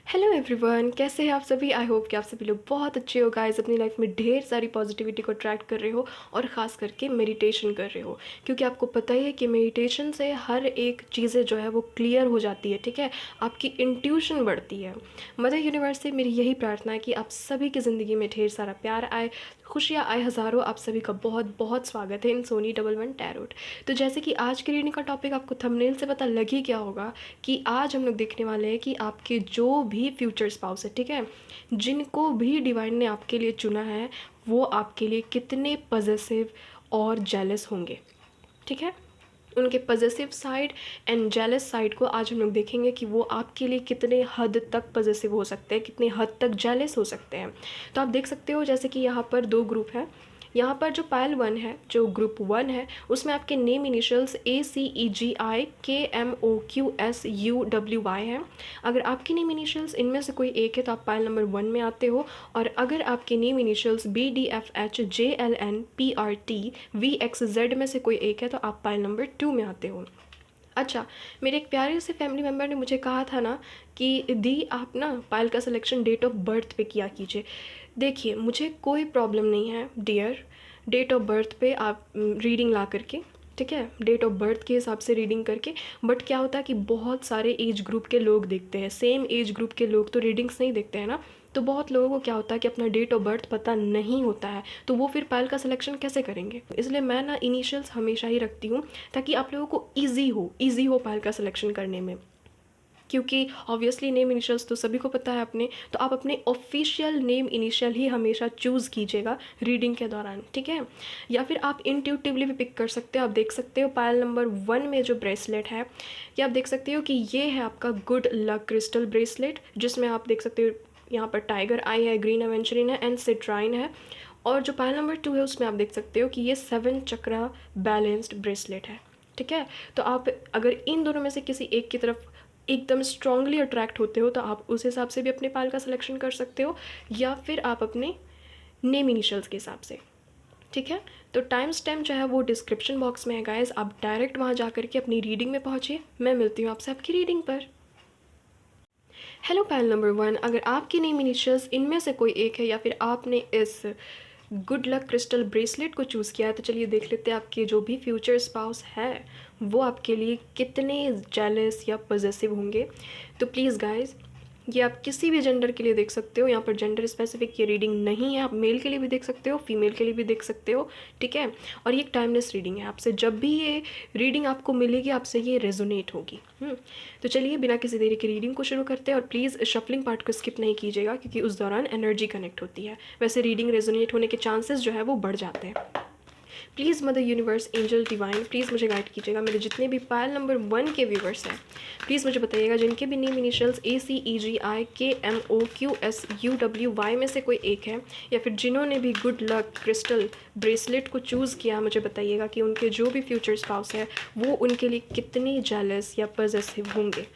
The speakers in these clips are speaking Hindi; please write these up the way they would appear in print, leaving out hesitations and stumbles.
हेलो एवरीवन, कैसे हैं आप सभी। आई होप कि आप सभी लोग बहुत अच्छे हो गाइस, अपनी लाइफ में ढेर सारी पॉजिटिविटी को अट्रैक्ट कर रहे हो और ख़ास करके मेडिटेशन कर रहे हो। क्योंकि आपको पता ही है कि मेडिटेशन से हर एक चीज़ें जो है वो क्लियर हो जाती है। ठीक है, आपकी इंट्यूशन बढ़ती है। मदर यूनिवर्स से मेरी यही प्रार्थना है कि आप सभी की ज़िंदगी में ढेर सारा प्यार आए, खुशियाँ आए हज़ारों। आप सभी का बहुत बहुत स्वागत है इन सोनी डबल वन टैरोट। तो जैसे कि आज की रीडिंग का टॉपिक आपको थंबनेल से पता लग ही क्या होगा कि आज हम लोग देखने वाले हैं कि आपके जो भी फ्यूचर स्पाउस है, ठीक है, जिनको भी डिवाइन ने आपके लिए चुना है, वो आपके लिए कितने पॉजिटिव और जेलस होंगे। ठीक है, उनके positive side and jealous side को आज हम लोग देखेंगे कि वो आपके लिए कितने हद तक पॉजिटिव हो सकते हैं, कितने हद तक जेलस हो सकते हैं। तो आप देख सकते हो जैसे कि यहाँ पर दो ग्रुप हैं। यहाँ पर जो पायल वन है, जो ग्रुप वन है, उसमें आपके नेम इनिशियल्स ACEGI KMOQSUWY हैं। अगर आपके नेम इनिशियल्स इनमें से कोई एक है तो आप पायल नंबर 1 में आते हो, और अगर आपके नेम इनिशियल्स BDFHJLNPRTVXZ में से कोई एक है तो आप पायल नंबर 2 में आते हो। अच्छा, मेरे एक प्यारे से फैमिली मेम्बर ने मुझे कहा था ना कि दी आप ना पायल का सिलेक्शन डेट ऑफ बर्थ पे किया कीजिए। देखिए, मुझे कोई प्रॉब्लम नहीं है डियर, डेट ऑफ बर्थ पे आप रीडिंग ला करके, ठीक है, डेट ऑफ बर्थ के हिसाब से रीडिंग करके। बट क्या होता है कि बहुत सारे एज ग्रुप के लोग देखते हैं, सेम एज ग्रुप के लोग तो रीडिंग्स नहीं देखते हैं ना। तो बहुत लोगों को क्या होता है कि अपना डेट ऑफ बर्थ पता नहीं होता है, तो वो फिर पायल का सिलेक्शन कैसे करेंगे। इसलिए मैं ना इनिशियल्स हमेशा ही रखती हूँ ताकि आप लोगों को ईजी हो पायल का सिलेक्शन करने में। क्योंकि ऑब्वियसली नेम इनिशियल्स तो सभी को पता है अपने, तो आप अपने ऑफिशियल नेम इनिशियल ही हमेशा चूज़ कीजिएगा रीडिंग के दौरान, ठीक है। या फिर आप इंट्यूटिवली भी पिक कर सकते हो। आप देख सकते हो पायल नंबर 1 में जो ब्रेसलेट है, ये आप देख सकते हो कि ये है आपका गुड लक क्रिस्टल ब्रेसलेट, जिसमें आप देख सकते हो यहाँ पर टाइगर आई है, ग्रीन एवेंचरिन है एंड सिट्राइन है। और जो पायल नंबर 2 है उसमें आप देख सकते हो कि ये 7 चक्रा बैलेंस्ड ब्रेसलेट है, ठीक है। तो आप अगर इन दोनों में से किसी एक की तरफ एकदम स्ट्रांगली अट्रैक्ट होते हो तो आप उस हिसाब से भी अपने पायल का सिलेक्शन कर सकते हो, या फिर आप अपने नेम इनिशियल्स के हिसाब से, ठीक है। तो टाइम स्टैम्प जो है वो डिस्क्रिप्शन बॉक्स में है गाइस, आप डायरेक्ट वहाँ जा करके अपनी रीडिंग में पहुँचिए। मैं मिलती हूँ आपसे आपकी रीडिंग पर। हेलो पायल नंबर 1, अगर आपके नेम इनिशियल्स इनमें से कोई एक है या फिर आपने इस गुड लक क्रिस्टल ब्रेसलेट को चूज़ किया है, तो चलिए देख लेते हैं आपके जो भी फ्यूचर स्पाउस है वो आपके लिए कितने जेलस या पॉजेसिव होंगे। तो प्लीज़ गाइस, ये आप किसी भी जेंडर के लिए देख सकते हो, यहाँ पर जेंडर स्पेसिफिक ये रीडिंग नहीं है। आप मेल के लिए भी देख सकते हो, फीमेल के लिए भी देख सकते हो, ठीक है। और ये एक टाइमलेस रीडिंग है, आपसे जब भी ये रीडिंग आपको मिलेगी आपसे ये रेजोनेट होगी। तो चलिए बिना किसी देरी की रीडिंग को शुरू करते हैं, और प्लीज़ शफलिंग पार्ट को स्किप नहीं कीजिएगा क्योंकि उस दौरान एनर्जी कनेक्ट होती है। वैसे रीडिंग रेजोनेट होने के चांसेस जो है वो बढ़ जाते हैं। Please mother universe, angel divine, please मुझे गाइड कीजिएगा। मेरे जितने भी पायल नंबर 1 के व्यूवर्स हैं, प्लीज़ मुझे बताइएगा जिनके भी नेम इनिशियल्स ACEGI KMOQSUWY में से कोई एक है, या फिर जिन्होंने भी गुड लक क्रिस्टल ब्रेसलेट को चूज़ किया, मुझे बताइएगा कि उनके जो भी फ्यूचर स्पाउस है वो उनके लिए कितने जेलस या पॉजेसिव होंगे।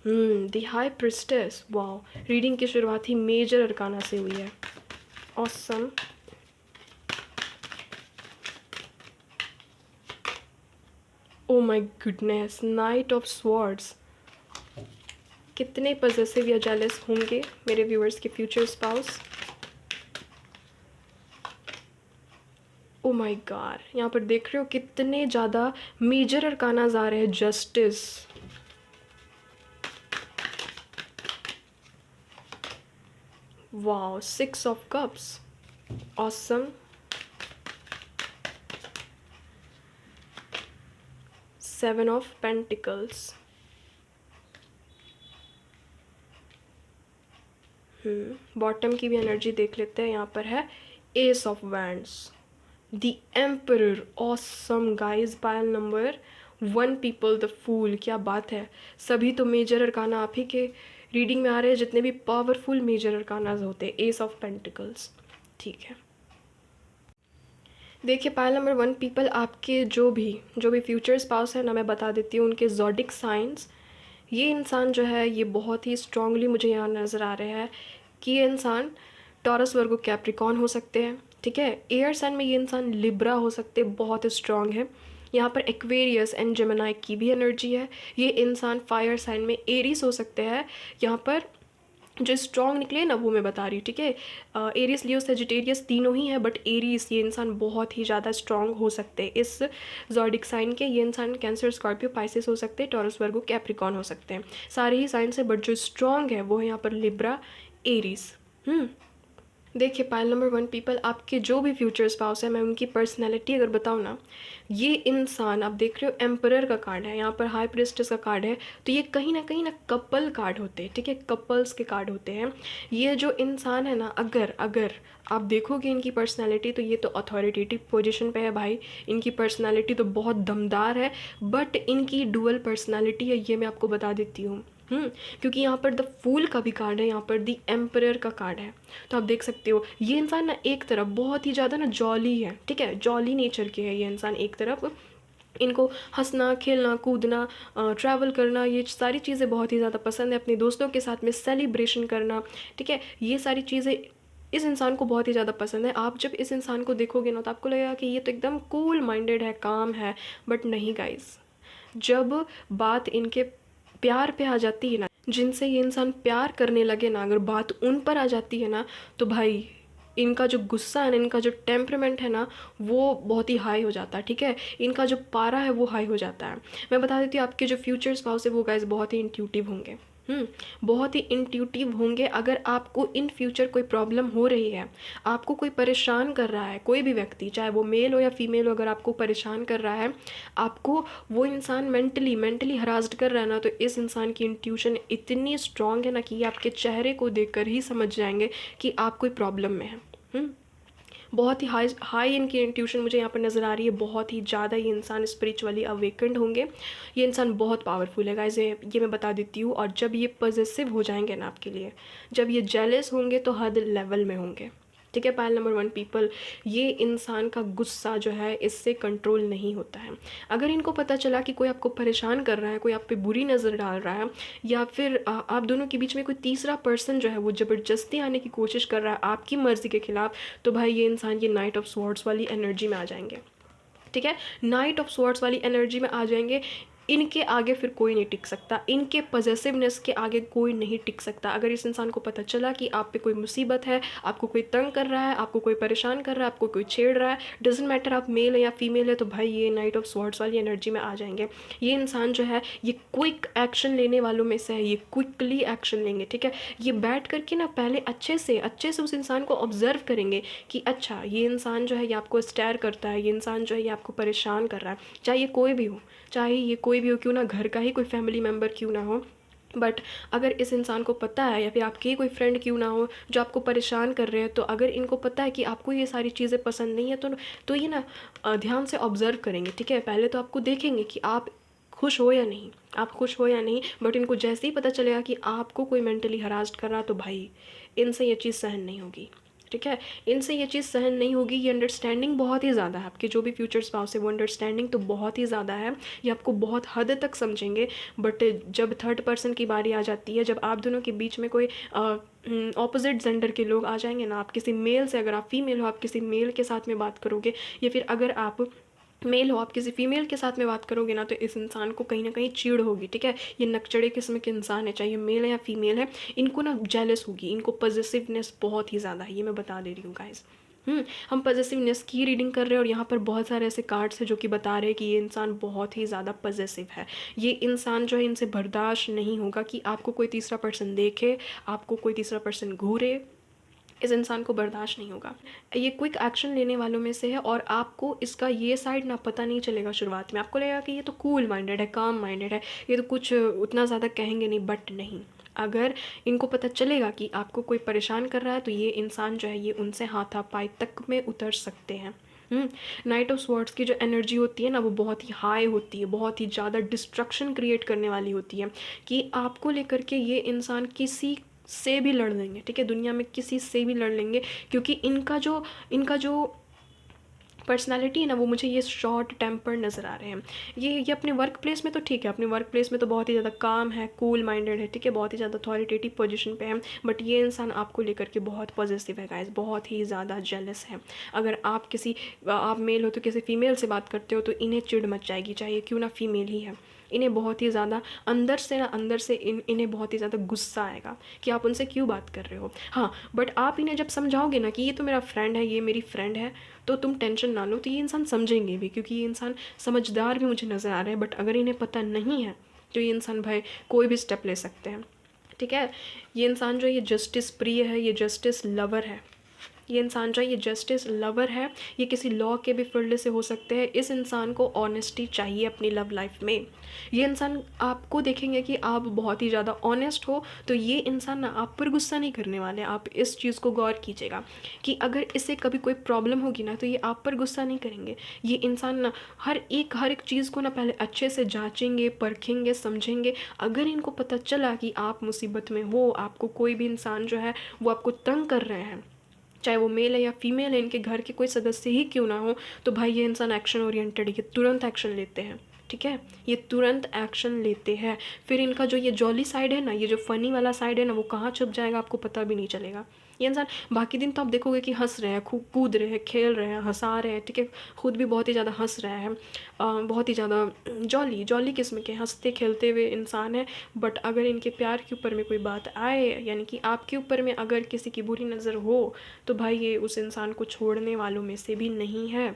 The high priestess, wow, reading की शुरुआत ही मेजर अरकाना से हुई है। Awesome. O my goodness, night of swords. कितने पॉजेसिव या जेलस होंगे मेरे व्यूअर्स के future spouse. Oh my God, यहाँ पर देख रहे हो कितने ज़्यादा मेजर अरकानाज आ रहे हैं। Justice, wow, 6 of cups, awesome, 7 of pentacles, bottom की भी एनर्जी देख लेते हैं। यहाँ पर है ace of wands, the emperor, awesome guys. Pile number 1 people the fool, क्या बात है। सभी तो मेजर अरकाना आप ही के रीडिंग में आ रहे हैं, जितने भी पावरफुल मेजर अरकानाज होते हैं। एस ऑफ पेंटिकल्स, ठीक है। देखिए पायल नंबर 1 पीपल, आपके जो भी फ्यूचर स्पाउस है ना, मैं बता देती हूँ उनके ज़ोडिक साइंस। ये इंसान जो है ये बहुत ही स्ट्रांगली मुझे यहाँ नज़र आ रहा है कि ये इंसान टॉरस वर्गो कैप्रिकॉन हो सकते हैं, ठीक है। एयर साइन में ये इंसान लिब्रा हो सकते, बहुत स्ट्रांग है। यहाँ पर एक्वेरियस एंड जेमिनी की भी एनर्जी है। ये इंसान फायर साइन में एरीज हो सकते हैं। यहाँ पर जो स्ट्रॉन्ग निकले ना वो मैं बता रही हूँ, ठीक है। एरीज, लियो, सेजिटेरियस तीनों ही है, बट एरीज ये इंसान बहुत ही ज़्यादा स्ट्रॉन्ग हो सकते हैं इस ज़ोडिक साइन के। ये इंसान कैंसर, स्कॉर्पियो, पाइसेस हो सकते हैं, टॉरस, वर्गो, कैप्रिकॉन हो सकते हैं। सारे ही साइन से, बट जो स्ट्रॉन्ग है वो है यहाँ पर लिब्रा, एरीज। देखिए पाइल नंबर 1 पीपल, आपके जो भी फ्यूचर स्पाउस है, मैं उनकी पर्सनैलिटी अगर बताऊँ ना, ये इंसान आप देख रहे हो एम्परर का कार्ड है, यहाँ पर हाई प्रिस्टेस का कार्ड है, तो ये कहीं ना कपल कार्ड होते हैं, ठीक है, कपल्स के कार्ड होते हैं। ये जो इंसान है ना, अगर अगर आप देखोगे इनकी पर्सनैलिटी, तो ये तो अथॉरिटेटिव पोजीशन पे है भाई, इनकी पर्सनैलिटी तो बहुत दमदार है, बट इनकी डुअल पर्सनैलिटी है, ये मैं आपको बता देती हूँ। क्योंकि यहाँ पर द फूल का भी कार्ड है, यहाँ पर द एम्परर का कार्ड है। तो आप देख सकते हो ये इंसान ना एक तरफ बहुत ही ज़्यादा ना जॉली है, ठीक है, जॉली नेचर के है ये इंसान एक तरफ। इनको हंसना, खेलना, कूदना, ट्रैवल करना, ये सारी चीज़ें बहुत ही ज़्यादा पसंद है। अपने दोस्तों के साथ में सेलिब्रेशन करना, ठीक है, ये सारी चीज़ें इस इंसान को बहुत ही ज़्यादा पसंद है। आप जब इस इंसान को देखोगे ना, तो आपको लगेगा कि ये तो एकदम कूल माइंडेड है, काम है, बट नहीं गाइस। जब बात इनके प्यार पे आ जाती है ना, जिनसे ये इंसान प्यार करने लगे ना, अगर बात उन पर आ जाती है ना, तो भाई इनका जो गुस्सा है ना, इनका जो टेम्परामेंट है ना, वो बहुत ही हाई हो जाता है, ठीक है, इनका जो पारा है वो हाई हो जाता है। मैं बता देती हूँ, आपके जो फ्यूचर स्पाउस है वो गाइस बहुत ही इंट्यूटिव होंगे। बहुत ही इंट्यूटिव होंगे। अगर आपको इन फ्यूचर कोई प्रॉब्लम हो रही है, आपको कोई परेशान कर रहा है, कोई भी व्यक्ति, चाहे वो मेल हो या फीमेल हो, अगर आपको परेशान कर रहा है, आपको वो इंसान मेंटली हरास्ड कर रहा है ना, तो इस इंसान की इंट्यूशन इतनी स्ट्रांग है ना कि ये आपके चेहरे को देखकर ही समझ जाएंगे कि आप कोई प्रॉब्लम में हैं। बहुत ही हाई हाई इनकी इंट्यूशन मुझे यहाँ पर नज़र आ रही है, बहुत ही ज़्यादा ये इंसान स्पिरिचुअली अवेकेंड होंगे। ये इंसान बहुत पावरफुल है गाइस, ये मैं बता देती हूँ। और जब ये पॉजिटिव हो जाएंगे ना आपके लिए, जब ये जेलस होंगे तो हद लेवल में होंगे, ठीक है। पाइल नंबर 1 पीपल, ये इंसान का गुस्सा जो है इससे कंट्रोल नहीं होता है। अगर इनको पता चला कि कोई आपको परेशान कर रहा है, कोई आप पे बुरी नज़र डाल रहा है, या फिर आप दोनों के बीच में कोई तीसरा पर्सन जो है वो ज़बरदस्ती आने की कोशिश कर रहा है आपकी मर्ज़ी के खिलाफ, तो भाई ये इंसान ये नाइट ऑफ स्वॉर्ड्स वाली एनर्जी में आ जाएंगे, ठीक है, नाइट ऑफ स्वॉर्ड्स वाली एनर्जी में आ जाएंगे। इनके आगे फिर कोई नहीं टिक सकता, इनके पॉजिटिवनेस के आगे कोई नहीं टिक सकता। अगर इस इंसान को पता चला कि आप पे कोई मुसीबत है, आपको कोई तंग कर रहा है, आपको कोई परेशान कर रहा है, आपको कोई छेड़ रहा है, डजेंट मैटर आप मेल है या फीमेल है, तो भाई ये नाइट ऑफ स्वॉर्ड्स वाली एनर्जी में आ जाएंगे। ये इंसान जो है ये क्विक एक्शन लेने वालों में से है, ये क्विकली एक्शन लेंगे, ठीक है। ये बैठ करके ना पहले अच्छे से उस इंसान को ऑब्जर्व करेंगे कि अच्छा ये इंसान जो है ये आपको स्टेयर करता है, ये इंसान जो है ये आपको परेशान कर रहा है, चाहे ये कोई भी हो, चाहे ये कोई भी हो, क्यों ना घर का ही कोई फैमिली मेम्बर क्यों ना हो। बट अगर इस इंसान को पता है, या फिर आपके ही कोई फ्रेंड क्यों ना हो जो आपको परेशान कर रहे हैं, तो अगर इनको पता है कि आपको ये सारी चीज़ें पसंद नहीं है, तो ये ना ध्यान से ऑब्जर्व करेंगे, ठीक है। पहले तो आपको देखेंगे कि आप खुश हो या नहीं, आप खुश हो या नहीं, बट इनको जैसे ही पता चलेगा कि आपको कोई मेंटली हरास्ट कर रहा, तो भाई इनसे ये चीज़ सहन नहीं होगी, ठीक है, इनसे ये चीज़ सहन नहीं होगी। ये अंडरस्टैंडिंग बहुत ही ज़्यादा है, आपके जो भी फ्यूचर स्पाउस है वो अंडरस्टैंडिंग तो बहुत ही ज़्यादा है, ये आपको बहुत हद तक समझेंगे। बट जब थर्ड पर्सन की बारी आ जाती है, जब आप दोनों के बीच में कोई ऑपोजिट जेंडर के लोग आ जाएंगे ना, आप किसी मेल से, अगर आप फीमेल हो आप किसी मेल के साथ में बात करोगे, या फिर अगर आप मेल हो आप किसी फीमेल के साथ में बात करोगे ना, तो इस इंसान को कहीं ना कहीं चिढ़ होगी, ठीक है। ये नकचड़े किस्म के इंसान है, चाहे मेल है या फीमेल है, इनको ना जेलस होगी, इनको पॉजिटिवनेस बहुत ही ज़्यादा है, ये मैं बता दे रही हूँ गाइस। हम पॉजिटिवनेस की रीडिंग कर रहे हैं, और यहाँ पर बहुत सारे ऐसे कार्ड्स हैं जो कि बता रहे हैं कि ये इंसान बहुत ही ज़्यादा पॉजिटिव है। ये इंसान जो है इनसे बर्दाश्त नहीं होगा कि आपको कोई तीसरा पर्सन देखे, आपको कोई तीसरा पर्सन घूरे, इस इंसान को बर्दाश्त नहीं होगा। ये क्विक एक्शन लेने वालों में से है, और आपको इसका ये साइड ना पता नहीं चलेगा। शुरुआत में आपको लगेगा कि ये तो कूल माइंडेड है, काम माइंडेड है, ये तो कुछ उतना ज़्यादा कहेंगे नहीं, बट नहीं, अगर इनको पता चलेगा कि आपको कोई परेशान कर रहा है, तो ये इंसान जो है ये उनसे हाथापाई तक में उतर सकते हैं। नाइट ऑफ स्वॉर्ड्स की जो एनर्जी होती है ना, वो बहुत ही हाई होती है, बहुत ही ज़्यादा डिस्ट्रक्शन क्रिएट करने वाली होती है, कि आपको लेकर के ये इंसान किसी से भी लड़ लेंगे, ठीक है, दुनिया में किसी से भी लड़ लेंगे, क्योंकि इनका जो पर्सनैलिटी है ना, वो मुझे ये शॉर्ट टेम्पर्ड नज़र आ रहे हैं। ये अपने वर्क प्लेस में तो ठीक है, अपने वर्क प्लेस में तो बहुत ही ज़्यादा काम है, कूल माइंडेड है, ठीक है, बहुत ही ज़्यादा अथॉरिटेटिव पोजीशन पे है, बट ये इंसान आपको लेकर के बहुत पॉजिटिव है गाइस, बहुत ही ज़्यादा जेलस है। अगर आप मेल हो तो किसी फीमेल से बात करते हो तो इन्हें चिढ़ मच जाएगी, चाहे क्यों ना फीमेल ही है। इन्हें बहुत ही ज़्यादा अंदर से इन्हें बहुत ही ज़्यादा गुस्सा आएगा कि आप उनसे क्यों बात कर रहे हो। हाँ, बट आप इन्हें जब समझाओगे ना कि ये तो मेरा फ्रेंड है, ये मेरी फ्रेंड है, तो तुम टेंशन ना लो, तो ये इंसान समझेंगे भी, क्योंकि ये इंसान समझदार भी मुझे नज़र आ रहा है। बट अगर इन्हें पता नहीं है तो ये इंसान भाई कोई भी स्टेप ले सकते हैं, ठीक है। ये इंसान जो है ये जस्टिस प्रिय है, ये जस्टिस लवर है। ये इंसान जो है ये जस्टिस लवर है, ये किसी लॉ के भी फील्ड से हो सकते हैं। इस इंसान को ऑनेस्टी चाहिए अपनी लव लाइफ में। ये इंसान आपको देखेंगे कि आप बहुत ही ज़्यादा ऑनेस्ट हो, तो ये इंसान ना आप पर गुस्सा नहीं करने वाले। आप इस चीज़ को गौर कीजिएगा कि अगर इससे कभी कोई प्रॉब्लम होगी ना तो ये आप पर गुस्सा नहीं करेंगे। ये इंसान ना हर एक चीज़ को ना पहले अच्छे से जांचेंगे, परखेंगे, समझेंगे। अगर इनको पता चला कि आप मुसीबत में हो, आपको कोई भी इंसान जो है वो आपको तंग कर रहे हैं, चाहे वो मेल है या फीमेल है, इनके घर के कोई सदस्य ही क्यों ना हो, तो भाई ये इंसान एक्शन ओरिएंटेड है, ये तुरंत एक्शन लेते हैं, ठीक है, ये तुरंत एक्शन लेते हैं। फिर इनका जो ये जॉली साइड है ना, ये जो फ़नी वाला साइड है ना, वो कहाँ छुप जाएगा आपको पता भी नहीं चलेगा। ये इंसान बाकी दिन तो आप देखोगे कि हंस रहे हैं, खूब कूद रहे हैं, खेल रहे हैं, हंसा रहे हैं, ठीक है, खुद भी बहुत ही ज़्यादा हंस रहे हैं, बहुत ही ज़्यादा जॉली किस्म के हंसते खेलते हुए इंसान है। बट अगर इनके प्यार के ऊपर में कोई बात आए, यानी कि आपके ऊपर में अगर किसी की बुरी नज़र हो, तो भाई ये उस इंसान को छोड़ने वालों में से भी नहीं है।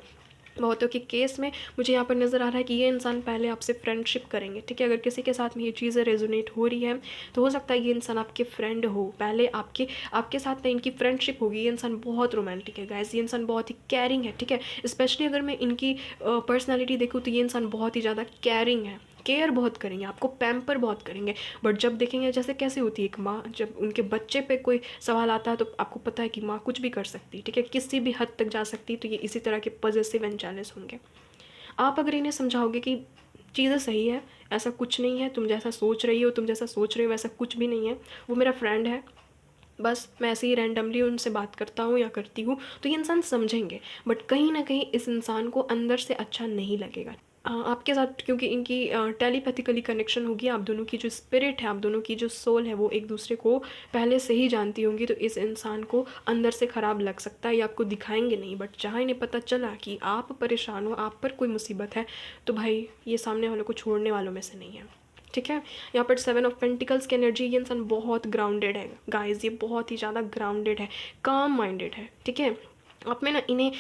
बहुतों के केस में मुझे यहाँ पर नज़र आ रहा है कि ये इंसान पहले आपसे फ्रेंडशिप करेंगे, ठीक है। अगर किसी के साथ में ये चीज़ें रेजोनेट हो रही है तो हो सकता है ये इंसान आपके फ्रेंड हो, पहले आपके आपके साथ में इनकी फ्रेंडशिप होगी। ये इंसान बहुत रोमांटिक है गाइस, ये इंसान बहुत ही केयरिंग है, ठीक है। स्पेशली अगर मैं इनकी पर्सनैलिटी देखूँ तो ये इंसान बहुत ही ज़्यादा केयरिंग है, केयर बहुत करेंगे, आपको पैम्पर बहुत करेंगे। बट जब देखेंगे जैसे कैसे होती है एक माँ, जब उनके बच्चे पे कोई सवाल आता है तो आपको पता है कि माँ कुछ भी कर सकती है, ठीक है, किसी भी हद तक जा सकती है। तो ये इसी तरह के पॉजेसिव एंड जेलस होंगे। आप अगर इन्हें समझाओगे कि चीज़ें सही है, ऐसा कुछ नहीं है, तुम जैसा सोच रही हो, तुम जैसा सोच रहे हो वैसा कुछ भी नहीं है, वो मेरा फ्रेंड है, बस मैं ऐसे ही रैंडमली उनसे बात करता हूँ या करती हूँ, तो ये इंसान समझेंगे। बट कहीं ना कहीं इस इंसान को अंदर से अच्छा नहीं लगेगा आपके साथ, क्योंकि इनकी टेलीपैथिकली कनेक्शन होगी। आप दोनों की जो स्पिरिट है, आप दोनों की जो सोल है, वो एक दूसरे को पहले से ही जानती होंगी। तो इस इंसान को अंदर से ख़राब लग सकता है, ये आपको दिखाएंगे नहीं, बट जहाँ इन्हें पता चला कि आप परेशान हो, आप पर कोई मुसीबत है, तो भाई ये सामने वालों को छोड़ने वालों में से नहीं है, ठीक है। यहाँ पर 7 ऑफ पेंटिकल्स की एनर्जी, ये इंसान बहुत ग्राउंडेड है गाइस, ये बहुत ही ज़्यादा ग्राउंडेड है, काम माइंडेड है, ठीक है। आप में ना इन्हें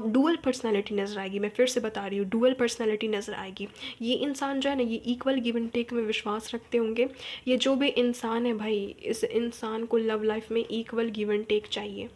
डुअल पर्सनालिटी नज़र आएगी। मैं फिर से बता रही हूँ, डुअल पर्सनालिटी नज़र आएगी। ये इंसान जो है ना, ये इक्वल गिव एंड टेक में विश्वास रखते होंगे। ये जो भी इंसान है भाई, इस इंसान को लव लाइफ में इक्वल गिव एंड टेक चाहिए।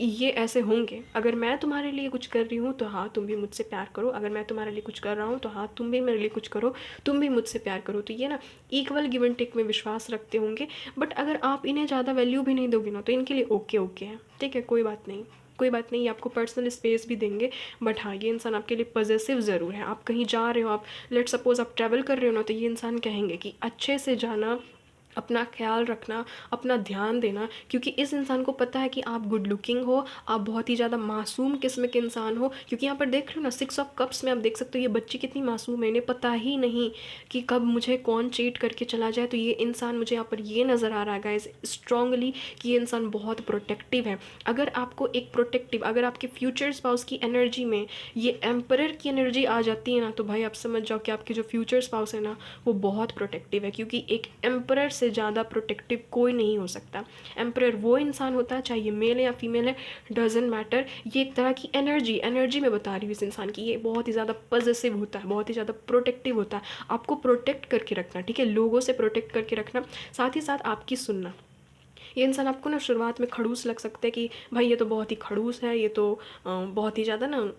ये ऐसे होंगे, अगर मैं तुम्हारे लिए कुछ कर रही हूँ तो हाँ तुम भी मुझसे प्यार करो, अगर मैं तुम्हारे लिए कुछ कर रहा हूँ तो हाँ तुम भी मेरे लिए कुछ करो, तुम भी मुझसे प्यार करो। तो ये ना इक्वल गिव एंड टेक में विश्वास रखते होंगे। बट अगर आप इन्हें ज़्यादा वैल्यू भी नहीं दोगे ना तो इनके लिए ओके है, ठीक है, कोई बात नहीं, कोई बात नहीं, आपको पर्सनल स्पेस भी देंगे। बट हाँ, ये इंसान आपके लिए पॉजेसिव ज़रूर है। आप कहीं जा रहे हो, आप लेट सपोज आप ट्रैवल कर रहे हो ना, तो ये इंसान कहेंगे कि अच्छे से जाना, अपना ख्याल रखना, अपना ध्यान देना, क्योंकि इस इंसान को पता है कि आप गुड लुकिंग हो, आप बहुत ही ज़्यादा मासूम किस्म के इंसान हो। क्योंकि यहाँ पर देख रहे हो ना, 6 ऑफ कप्स में आप देख सकते हो ये बच्ची कितनी मासूम है, इन्हें पता ही नहीं कि कब मुझे कौन चीट करके चला जाए। तो ये इंसान, मुझे यहाँ पर ये नज़र आ रहा है गाइस स्ट्रांगली कि ये इंसान बहुत प्रोटेक्टिव है। अगर आपको एक प्रोटेक्टिव, अगर आपके फ्यूचर स्पाउस की एनर्जी में ये एम्परर की एनर्जी आ जाती है ना, तो भाई आप समझ जाओ कि आपके जो फ्यूचर स्पाउस है ना, वो बहुत प्रोटेक्टिव है। क्योंकि एक एम्परर से ज़्यादा प्रोटेक्टिव कोई नहीं हो सकता। एम्परर वो इंसान होता है, चाहे ये मेल है या फीमेल है, डजेंट मैटर। ये एक तरह की एनर्जी में बता रही हूँ इस इंसान की, ये बहुत ही ज़्यादा पॉजिटिव होता है, बहुत ही ज़्यादा प्रोटेक्टिव होता है। आपको प्रोटेक्ट करके रखना, ठीक है, लोगों से प्रोटेक्ट करके रखना, साथ ही साथ आपकी सुनना। ये इंसान आपको ना शुरुआत में खड़ूस लग सकता है कि भाई ये तो बहुत ही खड़ूस है, ये तो बहुत ही ज़्यादा ना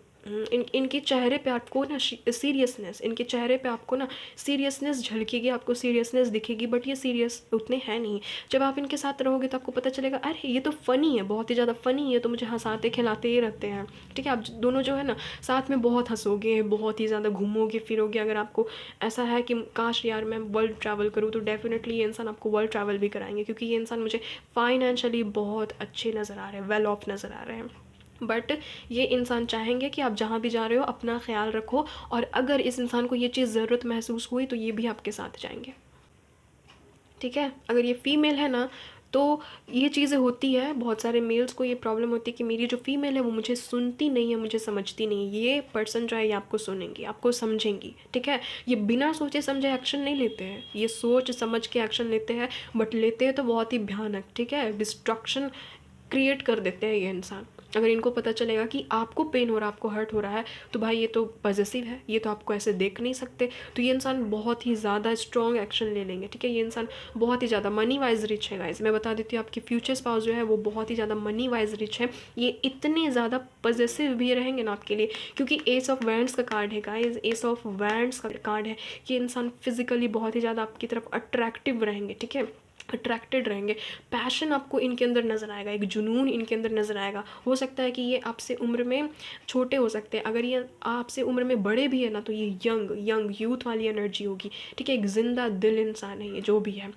इनके चेहरे पे आपको ना सीरियसनेस, इनके चेहरे पे आपको ना सीरियसनेस झलकेगी, आपको सीरियसनेस दिखेगी। बट ये सीरियस उतने हैं नहीं। जब आप इनके साथ रहोगे तो आपको पता चलेगा अरे ये तो फ़नी है, बहुत ही ज़्यादा फ़नी है, तो मुझे हंसाते खिलाते ही रहते हैं, ठीक है। आप दोनों जो है ना साथ में बहुत हंसोगे, बहुत ही ज़्यादा घूमोगे फिरोगे। अगर आपको ऐसा है कि काश यार मैं वर्ल्ड ट्रैवल करूँ, तो डेफिनेटली ये इंसान आपको वर्ल्ड ट्रैवल भी कराएंगे। क्योंकि ये इंसान मुझे फाइनेंशियली बहुत अच्छे नज़र आ रहे हैं, वेल ऑफ नज़र आ रहे हैं। बट ये इंसान चाहेंगे कि आप जहाँ भी जा रहे हो अपना ख्याल रखो, और अगर इस इंसान को ये चीज़ ज़रूरत महसूस हुई तो ये भी आपके साथ जाएंगे। ठीक है, अगर ये फ़ीमेल है ना, तो ये चीज़ें होती है, बहुत सारे मेल्स को ये प्रॉब्लम होती है कि मेरी जो फ़ीमेल है वो मुझे सुनती नहीं है, मुझे समझती नहीं है। ये पर्सन जो है ये आपको सुनेंगी, आपको समझेंगी। ठीक है, ये बिना सोचे समझे एक्शन नहीं लेते हैं, ये सोच समझ के एक्शन लेते हैं, बट लेते हैं तो बहुत ही भयानक। ठीक है, डिस्ट्रक्शन क्रिएट कर देते हैं ये इंसान। अगर इनको पता चलेगा कि आपको पेन हो रहा है, आपको हर्ट हो रहा है, तो भाई ये तो पॉजेसिव है, ये तो आपको ऐसे देख नहीं सकते, तो ये इंसान बहुत ही ज़्यादा स्ट्रॉन्ग एक्शन ले लेंगे। ठीक है, ये इंसान बहुत ही ज़्यादा मनी वाइज रिच है गाइस, मैं बता देती हूँ, आपकी फ्यूचर स्पाउस जो है वो बहुत ही ज़्यादा मनी वाइज रिच है। ये इतने ज़्यादा पॉजेसिव भी रहेंगे ना आपके लिए, क्योंकि एस ऑफ वैंड्स का कार्ड है गाइस, एस ऑफ वैंड्स का कार्ड है। ये इंसान फिजिकली बहुत ही ज़्यादा आपकी तरफ अट्रैक्टिव रहेंगे। ठीक है, अट्रैक्टेड रहेंगे, पैशन आपको इनके अंदर नज़र आएगा, एक जुनून इनके अंदर नज़र आएगा। हो सकता है कि ये आपसे उम्र में छोटे हो सकते हैं, अगर ये आपसे उम्र में बड़े भी है ना, तो ये यंग यूथ वाली एनर्जी होगी। ठीक है, एक जिंदा दिल इंसान है ये जो भी है,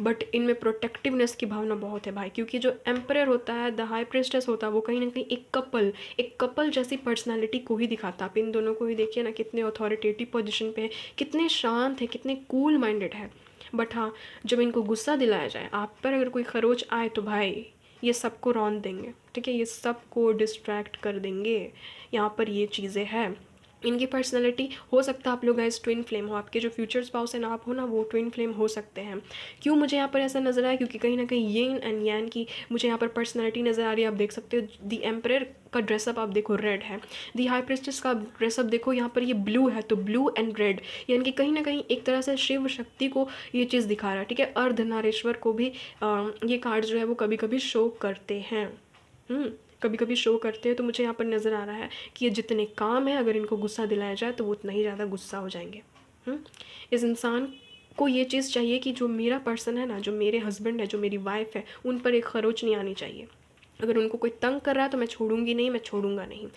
बट इनमें प्रोटेक्टिवनेस की भावना बहुत है भाई, क्योंकि जो एम्परर होता है, द हाई प्रिस्टेस होता है, वो कहीं ना कहीं एक कपल जैसी पर्सनैलिटी को ही दिखाता है। आप इन दोनों को ही देखिए ना, कितने अथॉरिटेटिव पोजिशन पे है, कितने शांत है, कितने कूल माइंडेड है। बट हाँ, जब इनको गुस्सा दिलाया जाए, आप पर अगर कोई खरोच आए, तो भाई ये सबको रौंद देंगे। ठीक है, ये सबको डिस्ट्रैक्ट कर देंगे। यहाँ पर ये चीज़ें हैं इनकी पर्सनैलिटी। हो सकता है आप लोग गाइस ट्विन फ्लेम हो, आपके जो फ्यूचर स्पाउस है ना, आप हो ना, वो ट्विन फ्लेम हो सकते हैं। क्यों मुझे यहाँ पर ऐसा नज़र आया, क्योंकि कहीं ना कहीं येन एंड यान की मुझे यहाँ पर पर्सनैलिटी नज़र आ रही है। आप देख सकते हो दी एम्परर का ड्रेसअप आप देखो रेड है, दी हाई प्रिस्टेस का ड्रेसअप देखो यहाँ पर ये ब्लू है, तो ब्लू एंड रेड, यानी कि कहीं ना कहीं एक तरह से शिव शक्ति को ये चीज़ दिखा रहा है। ठीक है, अर्धनारीश्वर को भी ये कार्ड जो है वो कभी कभी शो करते हैं। कभी कभी शो करते हैं, तो मुझे यहाँ पर नज़र आ रहा है कि ये जितने काम है, अगर इनको गुस्सा दिलाया जाए तो वो उतना ही ज़्यादा गुस्सा हो जाएंगे। इस इंसान को ये चीज़ चाहिए कि जो मेरा पर्सन है ना, जो मेरे हस्बैंड है, जो मेरी वाइफ है, उन पर एक खरोच नहीं आनी चाहिए। अगर उनको कोई तंग कर रहा है तो मैं छोड़ूंगी नहीं, मैं छोड़ूंगा नहीं।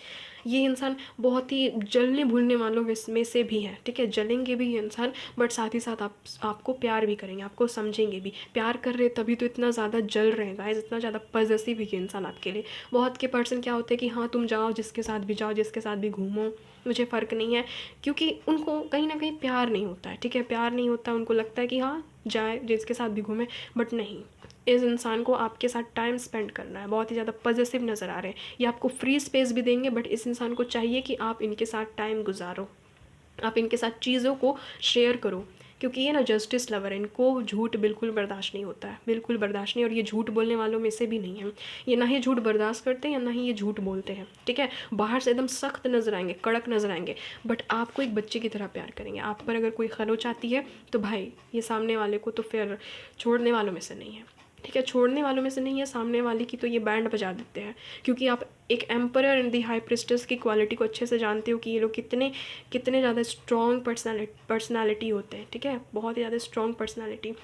ये इंसान बहुत ही जलने भूलने वालों में से भी है। ठीक है, जलेंगे भी ये इंसान, बट साथ ही साथ आपको प्यार भी करेंगे, आपको समझेंगे भी। प्यार कर रहे तभी तो इतना ज़्यादा जल रहे हैं गाइस, इतना ज़्यादा पॉजेसिव है ये इंसान आपके लिए। बहुत के पर्सन क्या होते हैं कि हाँ तुम जाओ, जिसके साथ भी जाओ, जिसके साथ भी घूमो, मुझे फ़र्क नहीं है, क्योंकि उनको कहीं ना कहीं प्यार नहीं होता है। ठीक है, प्यार नहीं होता, उनको लगता है कि हाँ जाए, जिसके साथ भी घूमे, बट नहीं, इस इंसान को आपके साथ टाइम स्पेंड करना है। बहुत ही ज़्यादा पॉजिटिव नज़र आ रहे हैं, ये आपको फ्री स्पेस भी देंगे, बट इस इंसान को चाहिए कि आप इनके साथ टाइम गुजारो, आप इनके साथ चीज़ों को शेयर करो, क्योंकि ये ना जस्टिस लवर है, इनको झूठ बिल्कुल बर्दाश्त नहीं होता है, बिल्कुल बर्दाश्त नहीं। और ये झूठ बोलने वालों में से भी नहीं है, ये ना ही झूठ बर्दाश्त करते हैं या ना ही ये झूठ बोलते हैं। ठीक है, बाहर से एकदम सख्त नज़र आएंगे, कड़क नज़र आएंगे, बट आपको एक बच्चे की तरह प्यार करेंगे। आप पर अगर कोई खरोच आती है तो भाई ये सामने वाले को तो फिर छोड़ने वालों में से नहीं है। ठीक है, छोड़ने वालों में से नहीं है, सामने वाले की तो ये बैंड बजा देते हैं, क्योंकि आप एक emperor and the high priestess की क्वालिटी को अच्छे से जानते हो कि ये लोग कितने कितने ज़्यादा स्ट्रॉन्ग पर्सनालिटी होते हैं। ठीक है, बहुत ही ज़्यादा स्ट्रॉन्ग पर्सनालिटी।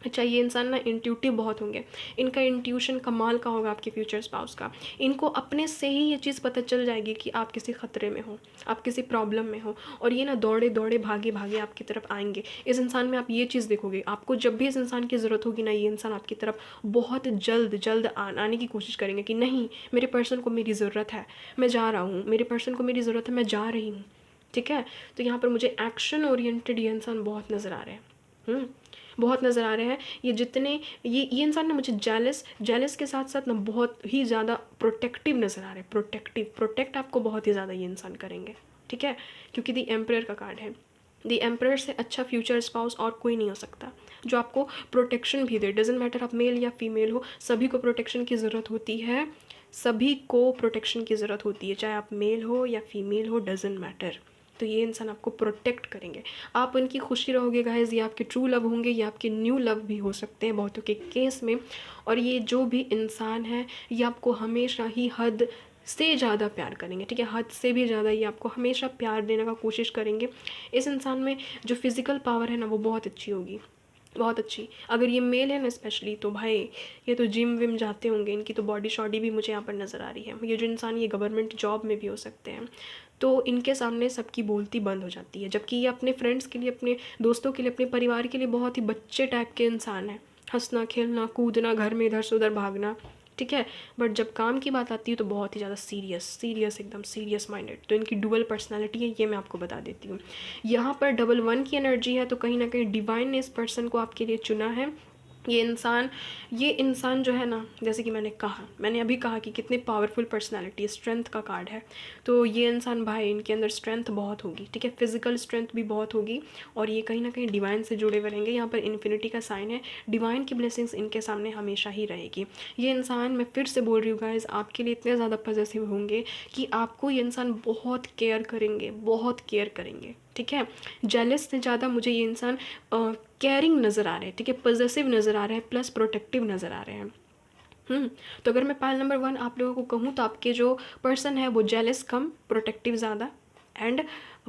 अच्छा, ये इंसान ना इंट्यूटिव बहुत होंगे, इनका इंट्यूशन कमाल का होगा आपके फ्यूचर स्पाउस का। इनको अपने से ही ये चीज़ पता चल जाएगी कि आप किसी ख़तरे में हो, आप किसी प्रॉब्लम में हो, और ये ना दौड़े दौड़े भागे भागे आपकी तरफ आएंगे। इस इंसान में आप ये चीज़ देखोगे, आपको जब भी इस इंसान की ज़रूरत होगी ना, ये इंसान आपकी तरफ बहुत जल्द जल्द आने की कोशिश करेंगे कि नहीं, मेरे पर्सन को मेरी ज़रूरत है, मैं जा रहा हूँ, मेरे पर्सन को मेरी ज़रूरत है, मैं जा रही हूँ। ठीक है, तो यहाँ पर मुझे एक्शन ओरिएंटेड ये इंसान बहुत नज़र आ रहे हैं, बहुत नज़र आ रहे हैं। ये जितने ये इंसान ना मुझे जेलस के साथ साथ ना बहुत ही ज़्यादा प्रोटेक्टिव नज़र आ रहे हैं। प्रोटेक्ट आपको बहुत ही ज़्यादा ये इंसान करेंगे। ठीक है, क्योंकि दी एम्परर का कार्ड है, दी एम्परर से अच्छा फ्यूचर स्पाउस और कोई नहीं हो सकता, जो आपको प्रोटेक्शन भी दे। डजेंट मैटर आप मेल या फीमेल हो, सभी को प्रोटेक्शन की ज़रूरत होती है, सभी को प्रोटेक्शन की ज़रूरत होती है, चाहे आप मेल हो या फीमेल हो, डजेंट मैटर। तो ये इंसान आपको प्रोटेक्ट करेंगे, आप उनकी खुशी रहोगे गाइस। ये आपके ट्रू लव होंगे, ये आपके न्यू लव भी हो सकते हैं बहुतों के केस में। और ये जो भी इंसान है, ये आपको हमेशा ही हद से ज़्यादा प्यार करेंगे। ठीक है, हद से भी ज़्यादा ये आपको हमेशा प्यार देने का कोशिश करेंगे। इस इंसान में जो फिज़िकल पावर है ना, वो बहुत अच्छी होगी, बहुत अच्छी। अगर ये मेल है ना स्पेशली, तो भाई ये तो जिम विम जाते होंगे, इनकी तो बॉडी शॉडी भी मुझे यहाँ पर नज़र आ रही है। ये जो इंसान, ये गवर्नमेंट जॉब में भी हो सकते हैं, तो इनके सामने सबकी बोलती बंद हो जाती है। जबकि ये अपने फ्रेंड्स के लिए, अपने दोस्तों के लिए, अपने परिवार के लिए बहुत ही बच्चे टाइप के इंसान हैं। हंसना खेलना कूदना, घर में इधर से उधर भागना, ठीक है। बट जब काम की बात आती है तो बहुत ही ज़्यादा सीरियस एकदम सीरियस माइंडेड। तो इनकी डुअल पर्सनालिटी है, ये मैं आपको बता देती हूँ। यहाँ पर डबल वन की एनर्जी है, तो कहीं ना कहीं डिवाइन ने इस पर्सन को आपके लिए चुना है। ये इंसान जो है ना, जैसे कि मैंने अभी कहा कि कितनी पावरफुल पर्सनालिटी, स्ट्रेंथ का कार्ड है। तो ये इंसान भाई, इनके अंदर स्ट्रेंथ बहुत होगी, ठीक है, फिजिकल स्ट्रेंथ भी बहुत होगी। और ये कहीं ना कहीं डिवाइन से जुड़े हुए रहेंगे। यहाँ पर इन्फिनिटी का साइन है, डिवाइन की ब्लेसिंग्स इनके सामने हमेशा ही रहेगी। ये इंसान, मैं फिर से बोल रही हूँ गाइज, आपके लिए इतने ज़्यादा पॉजिटिव होंगे कि आपको ये इंसान बहुत केयर करेंगे, बहुत केयर करेंगे, ठीक है। जेलस से ज़्यादा मुझे ये इंसान केयरिंग नज़र आ रहे हैं, ठीक है, पॉजिटिव नज़र आ रहे हैं, प्लस प्रोटेक्टिव नज़र आ रहे हैं। तो अगर मैं पायल नंबर 1 आप लोगों को कहूँ तो आपके जो पर्सन है वो जेलस कम, प्रोटेक्टिव ज़्यादा एंड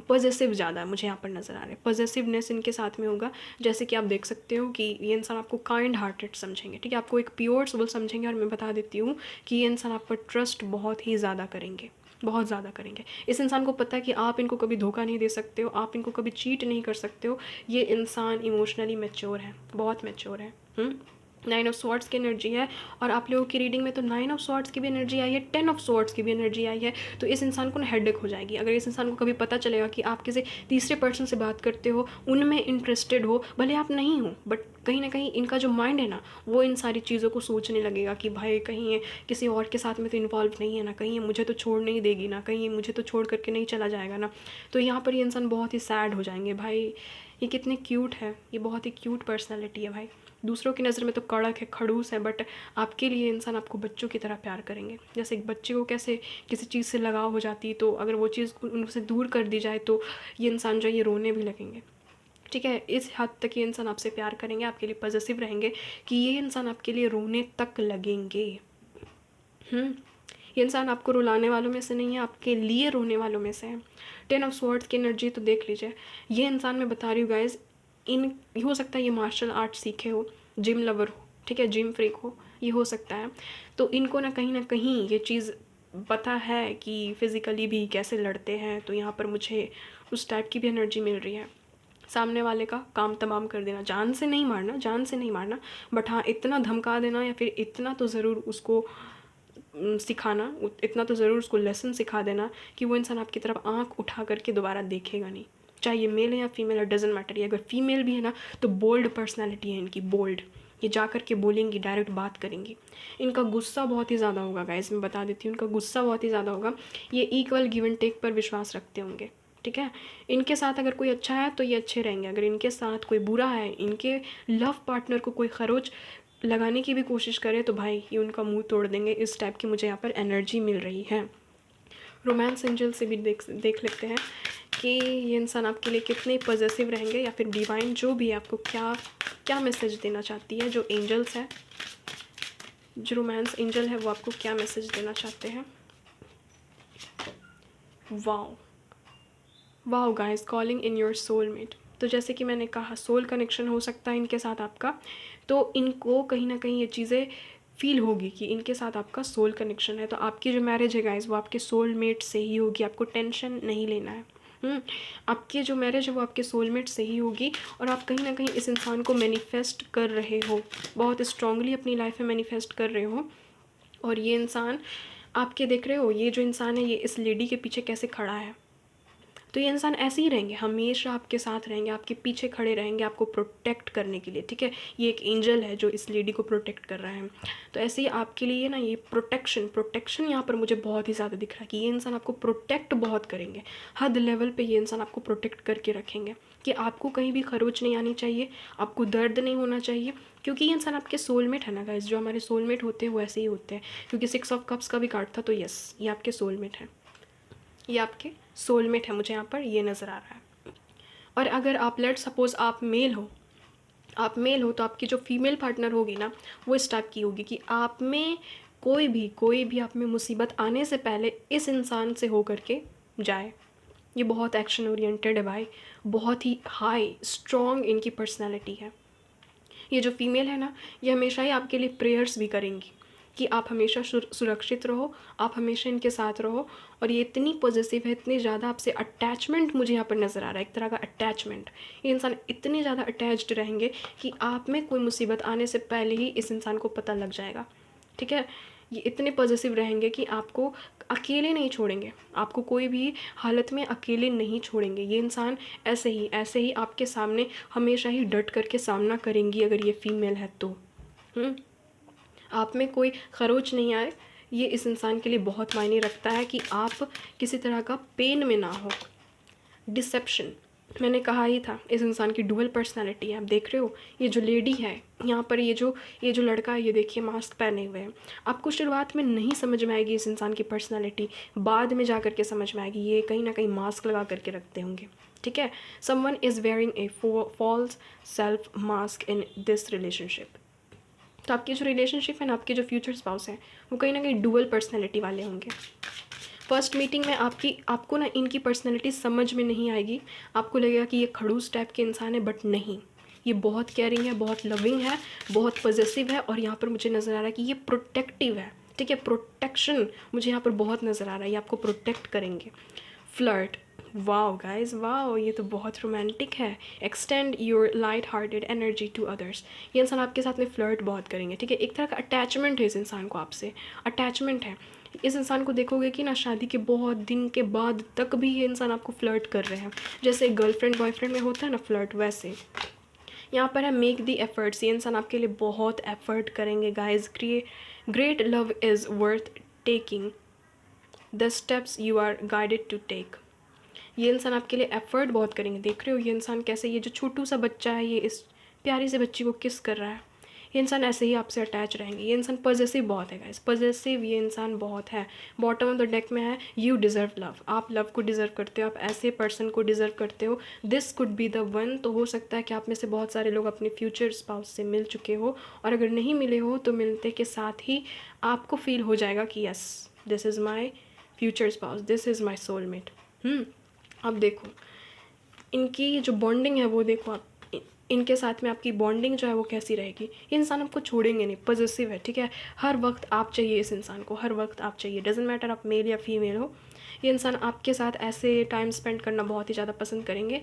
पॉजिटिव ज़्यादा मुझे यहाँ पर नज़र आ रहा है। पॉजिटिवनेस इनके साथ में होगा, जैसे कि आप देख सकते हो कि ये इंसान आपको काइंड हार्टेड समझेंगे, ठीक है, आपको एक प्योर सोल समझेंगे। और मैं बता देती हूँ कि ये इंसान आप पर ट्रस्ट बहुत ही ज़्यादा करेंगे, बहुत ज़्यादा करेंगे। इस इंसान को पता है कि आप इनको कभी धोखा नहीं दे सकते हो, आप इनको कभी चीट नहीं कर सकते हो। ये इंसान इमोशनली मैच्योर है, बहुत मैच्योर है। 9 ऑफ स्वॉर्ड्स की एनर्जी है। और आप लोगों की रीडिंग में तो 9 ऑफ स्वॉर्ड्स की भी एनर्जी आई है, 10 ऑफ स्वॉर्ड्स की भी एनर्जी आई है। तो इस इंसान को ना हेडेक हो जाएगी अगर इस इंसान को कभी पता चलेगा कि आप किसी तीसरे पर्सन से बात करते हो, उनमें इंटरेस्टेड हो, भले आप नहीं हो, बट कहीं ना कहीं इनका जो माइंड है ना, वो इन सारी चीज़ों को सोचने लगेगा कि भाई कहीं ये किसी और के साथ में तो इन्वॉल्व नहीं है ना, कहीं ये मुझे तो छोड़ नहीं देगी ना, कहीं ये मुझे तो छोड़ करके नहीं चला जाएगा ना। तो यहाँ पर ये इंसान बहुत ही सैड हो जाएंगे। भाई ये कितने क्यूट है, ये बहुत ही क्यूट पर्सनैलिटी है भाई। दूसरों की नज़र में तो कड़क है, खड़ूस है, बट आपके लिए इंसान आपको बच्चों की तरह प्यार करेंगे। जैसे एक बच्चे को कैसे किसी चीज़ से लगाव हो जाती है, तो अगर वो चीज़ उनसे दूर कर दी जाए तो ये इंसान जो है ये रोने भी लगेंगे, ठीक है। इस हद तक ये इंसान आपसे प्यार करेंगे, आपके लिए पॉजिटिव रहेंगे कि ये इंसान आपके लिए रोने तक लगेंगे। ये इंसान आपको रुलाने वालों में से नहीं है, आपके लिए रोने वालों में से है। 10 ऑफ स्वॉर्ड्स की एनर्जी तो देख लीजिए। ये इंसान, मैं बता रही हूँ गाइज, हो सकता है ये मार्शल आर्ट सीखे हो, जिम लवर हो, ठीक है, जिम फ्रीक हो, ये हो सकता है। तो इनको ना कहीं ये चीज़ पता है कि फिज़िकली भी कैसे लड़ते हैं। तो यहाँ पर मुझे उस टाइप की भी एनर्जी मिल रही है। सामने वाले का काम तमाम कर देना, जान से नहीं मारना, जान से नहीं मारना, बट हाँ इतना धमका देना या फिर इतना तो ज़रूर उसको सिखाना, इतना तो ज़रूर उसको लेसन सिखा देना कि वो इंसान आपकी तरफ आंख उठा करके दोबारा देखेगा नहीं। चाहे ये मेल है या फीमेल है, डजेंट मैटर। ये अगर फीमेल भी है ना तो बोल्ड पर्सनैलिटी है इनकी, बोल्ड। ये जा कर के बोलेंगी, डायरेक्ट बात करेंगी। इनका गुस्सा बहुत ही ज़्यादा होगा गाइस, मैं बता देती हूँ, इनका गुस्सा बहुत ही ज़्यादा होगा। ये इक्वल गिव एंड टेक पर विश्वास रखते होंगे, ठीक है। इनके साथ अगर कोई अच्छा है तो ये अच्छे रहेंगे, अगर इनके साथ कोई बुरा है, इनके लव पार्टनर को कोई खरोच लगाने की भी कोशिश करे तो भाई ये उनका मुंह तोड़ देंगे। इस टाइप की मुझे यहाँ पर एनर्जी मिल रही है। रोमांस एंजल से भी देख लेते हैं कि ये इंसान आपके लिए कितने पॉजिटिव रहेंगे, या फिर डिवाइन जो भी आपको क्या क्या मैसेज देना चाहती है। जो एंजल्स है, जो रोमांस एंजल है, वो आपको क्या मैसेज देना चाहते हैं। Wow wow guys, calling in your soulmate. तो जैसे कि मैंने कहा, सोल कनेक्शन हो सकता है इनके साथ आपका। तो इनको कहीं ना कहीं ये चीज़ें फील होगी कि इनके साथ आपका सोल कनेक्शन है। तो आपकी जो मैरिज है गाइस वो आपके सोलमेट से ही होगी, आपको टेंशन नहीं लेना है। आपकी जो मैरिज है वो आपके सोलमेट से ही होगी। और आप कहीं ना कहीं इस इंसान को मैनिफेस्ट कर रहे हो, बहुत स्ट्रांगली अपनी लाइफ में मैनिफेस्ट कर रहे हो। और ये इंसान आपके, देख रहे हो ये जो इंसान है ये इस लेडी के पीछे कैसे खड़ा है। तो ये इंसान ऐसे ही रहेंगे, हमेशा आपके साथ रहेंगे, आपके पीछे खड़े रहेंगे आपको प्रोटेक्ट करने के लिए, ठीक है। ये एक एंजल है जो इस लेडी को प्रोटेक्ट कर रहा है। तो ऐसे ही आपके लिए ना ये प्रोटेक्शन यहाँ पर मुझे बहुत ही ज़्यादा दिख रहा है कि ये इंसान आपको प्रोटेक्ट बहुत करेंगे। हद लेवल पे ये इंसान आपको प्रोटेक्ट करके रखेंगे कि आपको कहीं भी खरोच नहीं आनी चाहिए, आपको दर्द नहीं होना चाहिए। क्योंकि ये इंसान आपके सोलमेट है ना गाइस, जो हमारे सोलमेट होते हैं वो ऐसे ही होते हैं। क्योंकि 6 ऑफ कप्स का भी कार्ड था, तो यस ये आपके सोलमेट है, ये आपके सोलमेट है, मुझे यहाँ पर ये नज़र आ रहा है। और अगर आप लेट सपोज़ आप मेल हो तो आपकी जो फीमेल पार्टनर होगी ना वो इस टाइप की होगी कि आप में कोई भी आप में मुसीबत आने से पहले इस इंसान से हो करके जाए। ये बहुत एक्शन ओरिएंटेड है भाई, बहुत ही हाई स्ट्रॉन्ग इनकी पर्सनैलिटी है। ये जो फीमेल है ना ये हमेशा ही आपके लिए प्रेयर्स भी करेंगी कि आप हमेशा सुरक्षित रहो, आप हमेशा इनके साथ रहो। और ये इतनी पॉजिटिव है, इतनी ज़्यादा आपसे अटैचमेंट मुझे यहाँ पर नज़र आ रहा है, एक तरह का अटैचमेंट। ये इंसान इतने ज़्यादा अटैच्ड रहेंगे कि आप में कोई मुसीबत आने से पहले ही इस इंसान को पता लग जाएगा, ठीक है। ये इतने पॉजिटिव रहेंगे कि आपको अकेले नहीं छोड़ेंगे, आपको कोई भी हालत में अकेले नहीं छोड़ेंगे। ये इंसान ऐसे ही आपके सामने हमेशा ही डट करके सामना करेंगी अगर ये फीमेल है तो। आप में कोई खरोच नहीं आए, ये इस इंसान के लिए बहुत मायने रखता है कि आप किसी तरह का पेन में ना हो। डिसेप्शन, मैंने कहा ही था इस इंसान की डुअल पर्सनालिटी है। आप देख रहे हो ये जो लेडी है यहाँ पर, ये जो लड़का है, ये देखिए मास्क पहने हुए हैं। आपको शुरुआत में नहीं समझ में आएगी इस इंसान की पर्सनालिटी, बाद में जा कर के समझ में आएगी। ये कहीं ना कहीं मास्क लगा करके रखते होंगे, ठीक है। Someone is wearing a false self mask in this relationship. तो आपकी जो रिलेशनशिप है ना, आपके जो फ्यूचर स्पाउस हैं, वो कहीं ना कहीं डुअल पर्सनैलिटी वाले होंगे। फर्स्ट मीटिंग में आपको ना इनकी पर्सनैलिटी समझ में नहीं आएगी। आपको लगेगा कि ये खड़ूस टाइप के इंसान है, बट नहीं, ये बहुत केयरिंग है, बहुत लविंग है, बहुत पॉजिटिव है। और यहाँ पर मुझे नज़र आ रहा है कि ये प्रोटेक्टिव है, ठीक है। प्रोटेक्शन मुझे यहाँ पर बहुत नज़र आ रहा है, ये आपको प्रोटेक्ट करेंगे। फ्लर्ट, वाओ गाइज वाओ, ये तो बहुत रोमांटिक है। Extend your light hearted energy to others, ये इंसान आपके साथ में फ्लर्ट बहुत करेंगे, ठीक है। एक तरह का अटैचमेंट है इस इंसान को आपसे, अटैचमेंट है। इस इंसान को देखोगे कि ना शादी के बहुत दिन के बाद तक भी ये इंसान आपको फ्लर्ट कर रहे हैं, जैसे गर्लफ्रेंड बॉयफ्रेंड में होता है ना फ्लर्ट, वैसे। यहाँ पर है मेक दी एफर्ट्स, ये इंसान आपके लिए बहुत एफर्ट करेंगे guys. Great love is worth taking the steps you are guided to take, ये इंसान आपके लिए एफर्ट बहुत करेंगे। देख रहे हो ये इंसान कैसे, ये जो छोटू सा बच्चा है ये इस प्यारी से बच्ची को किस कर रहा है। ये इंसान ऐसे ही आपसे अटैच रहेंगे। ये इंसान पॉजिटिव बहुत है गाइस, पॉजिटिव ये इंसान बहुत है। बॉटम ऑफ द डेक में है यू डिज़र्व लव, आप लव को डिज़र्व करते हो, आप ऐसे पर्सन को डिज़र्व करते हो। This could be the one, तो हो सकता है कि आप में से बहुत सारे लोग अपने फ्यूचर स्पाउस से मिल चुके हो, और अगर नहीं मिले हो तो मिलते के साथ ही आपको फील हो जाएगा कि yes this is my future spouse, this is my soulmate. अब देखो इनकी जो बॉन्डिंग है वो देखो, आप इनके साथ में आपकी बॉन्डिंग जो है वो कैसी रहेगी। ये इंसान आपको छोड़ेंगे नहीं, पॉजिटिव है, ठीक है। हर वक्त आप चाहिए इस इंसान को, हर वक्त आप चाहिए, डजेंट मैटर आप मेल या फीमेल हो। ये इंसान आपके साथ ऐसे टाइम स्पेंड करना बहुत ही ज़्यादा पसंद करेंगे,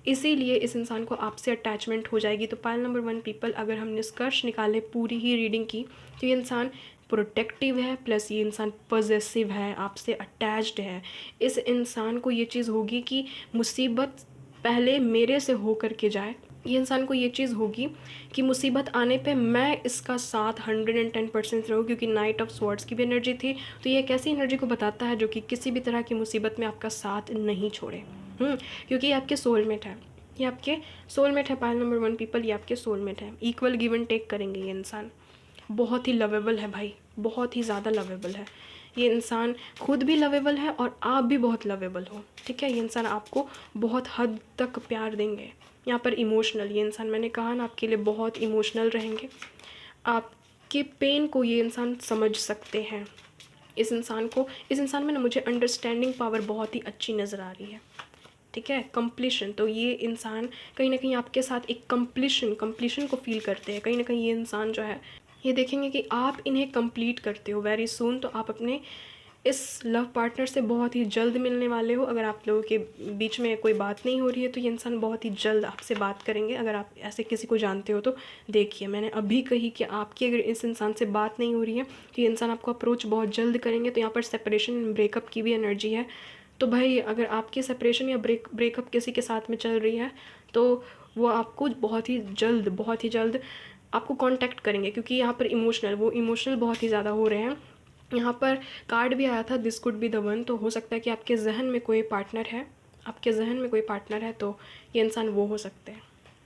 इसीलिए इस इंसान को आपसे अटैचमेंट हो जाएगी। तो पाइल नंबर 1 पीपल, अगर हम निष्कर्ष निकाले पूरी ही रीडिंग की, तो ये इंसान प्रोटेक्टिव है, प्लस ये इंसान पॉजिटिव है, आपसे अटैच्ड है। इस इंसान को ये चीज़ होगी कि मुसीबत पहले मेरे से हो कर के जाए। ये इंसान को ये चीज़ होगी कि मुसीबत आने पे मैं इसका साथ 110% रहूँ, क्योंकि नाइट ऑफ स्वॉर्ड्स की भी एनर्जी थी। तो ये एक ऐसी एनर्जी को बताता है जो कि किसी भी तरह की मुसीबत में आपका साथ नहीं छोड़े, क्योंकि ये आपके सोलमेट है, ये आपके सोलमेट है। पाइल नंबर 1 पीपल, ये आपके सोलमेट है। इक्वल गिव एंड टेक करेंगे ये इंसान, बहुत ही लवेबल है भाई, बहुत ही ज़्यादा लवेबल है। ये इंसान खुद भी लवेबल है और आप भी बहुत लवेबल हो, ठीक है। ये इंसान आपको बहुत हद तक प्यार देंगे। यहाँ पर इमोशनल, ये इंसान मैंने कहा ना आपके लिए बहुत इमोशनल रहेंगे। आपके पेन को ये इंसान समझ सकते हैं। इस इंसान में ना मुझे अंडरस्टैंडिंग पावर बहुत ही अच्छी नज़र आ रही है, ठीक है। कंप्लीशन, तो ये इंसान कहीं ना कहीं आपके साथ एक कंप्लीशन को फील करते हैं। कहीं ना कहीं ये इंसान जो है ये देखेंगे कि आप इन्हें कंप्लीट करते हो वेरी सून। तो आप अपने इस लव पार्टनर से बहुत ही जल्द मिलने वाले हो। अगर आप लोगों के बीच में कोई बात नहीं हो रही है तो ये इंसान बहुत ही जल्द आपसे बात करेंगे। अगर आप ऐसे किसी को जानते हो तो देखिए, मैंने अभी कही कि आपकी अगर इस इंसान से बात नहीं हो रही है तो ये इंसान आपको अप्रोच बहुत जल्द करेंगे। तो यहाँ पर सेपरेशन ब्रेकअप की भी एनर्जी है। तो भाई अगर आपकी सेपरेशन या ब्रेकअप किसी के साथ में चल रही है तो वो आपको बहुत ही जल्द आपको कांटेक्ट करेंगे, क्योंकि यहाँ पर इमोशनल बहुत ही ज़्यादा हो रहे हैं। यहाँ पर कार्ड भी आया था this could be the one, तो हो सकता है कि आपके जहन में कोई पार्टनर है, तो ये इंसान वो हो सकते हैं,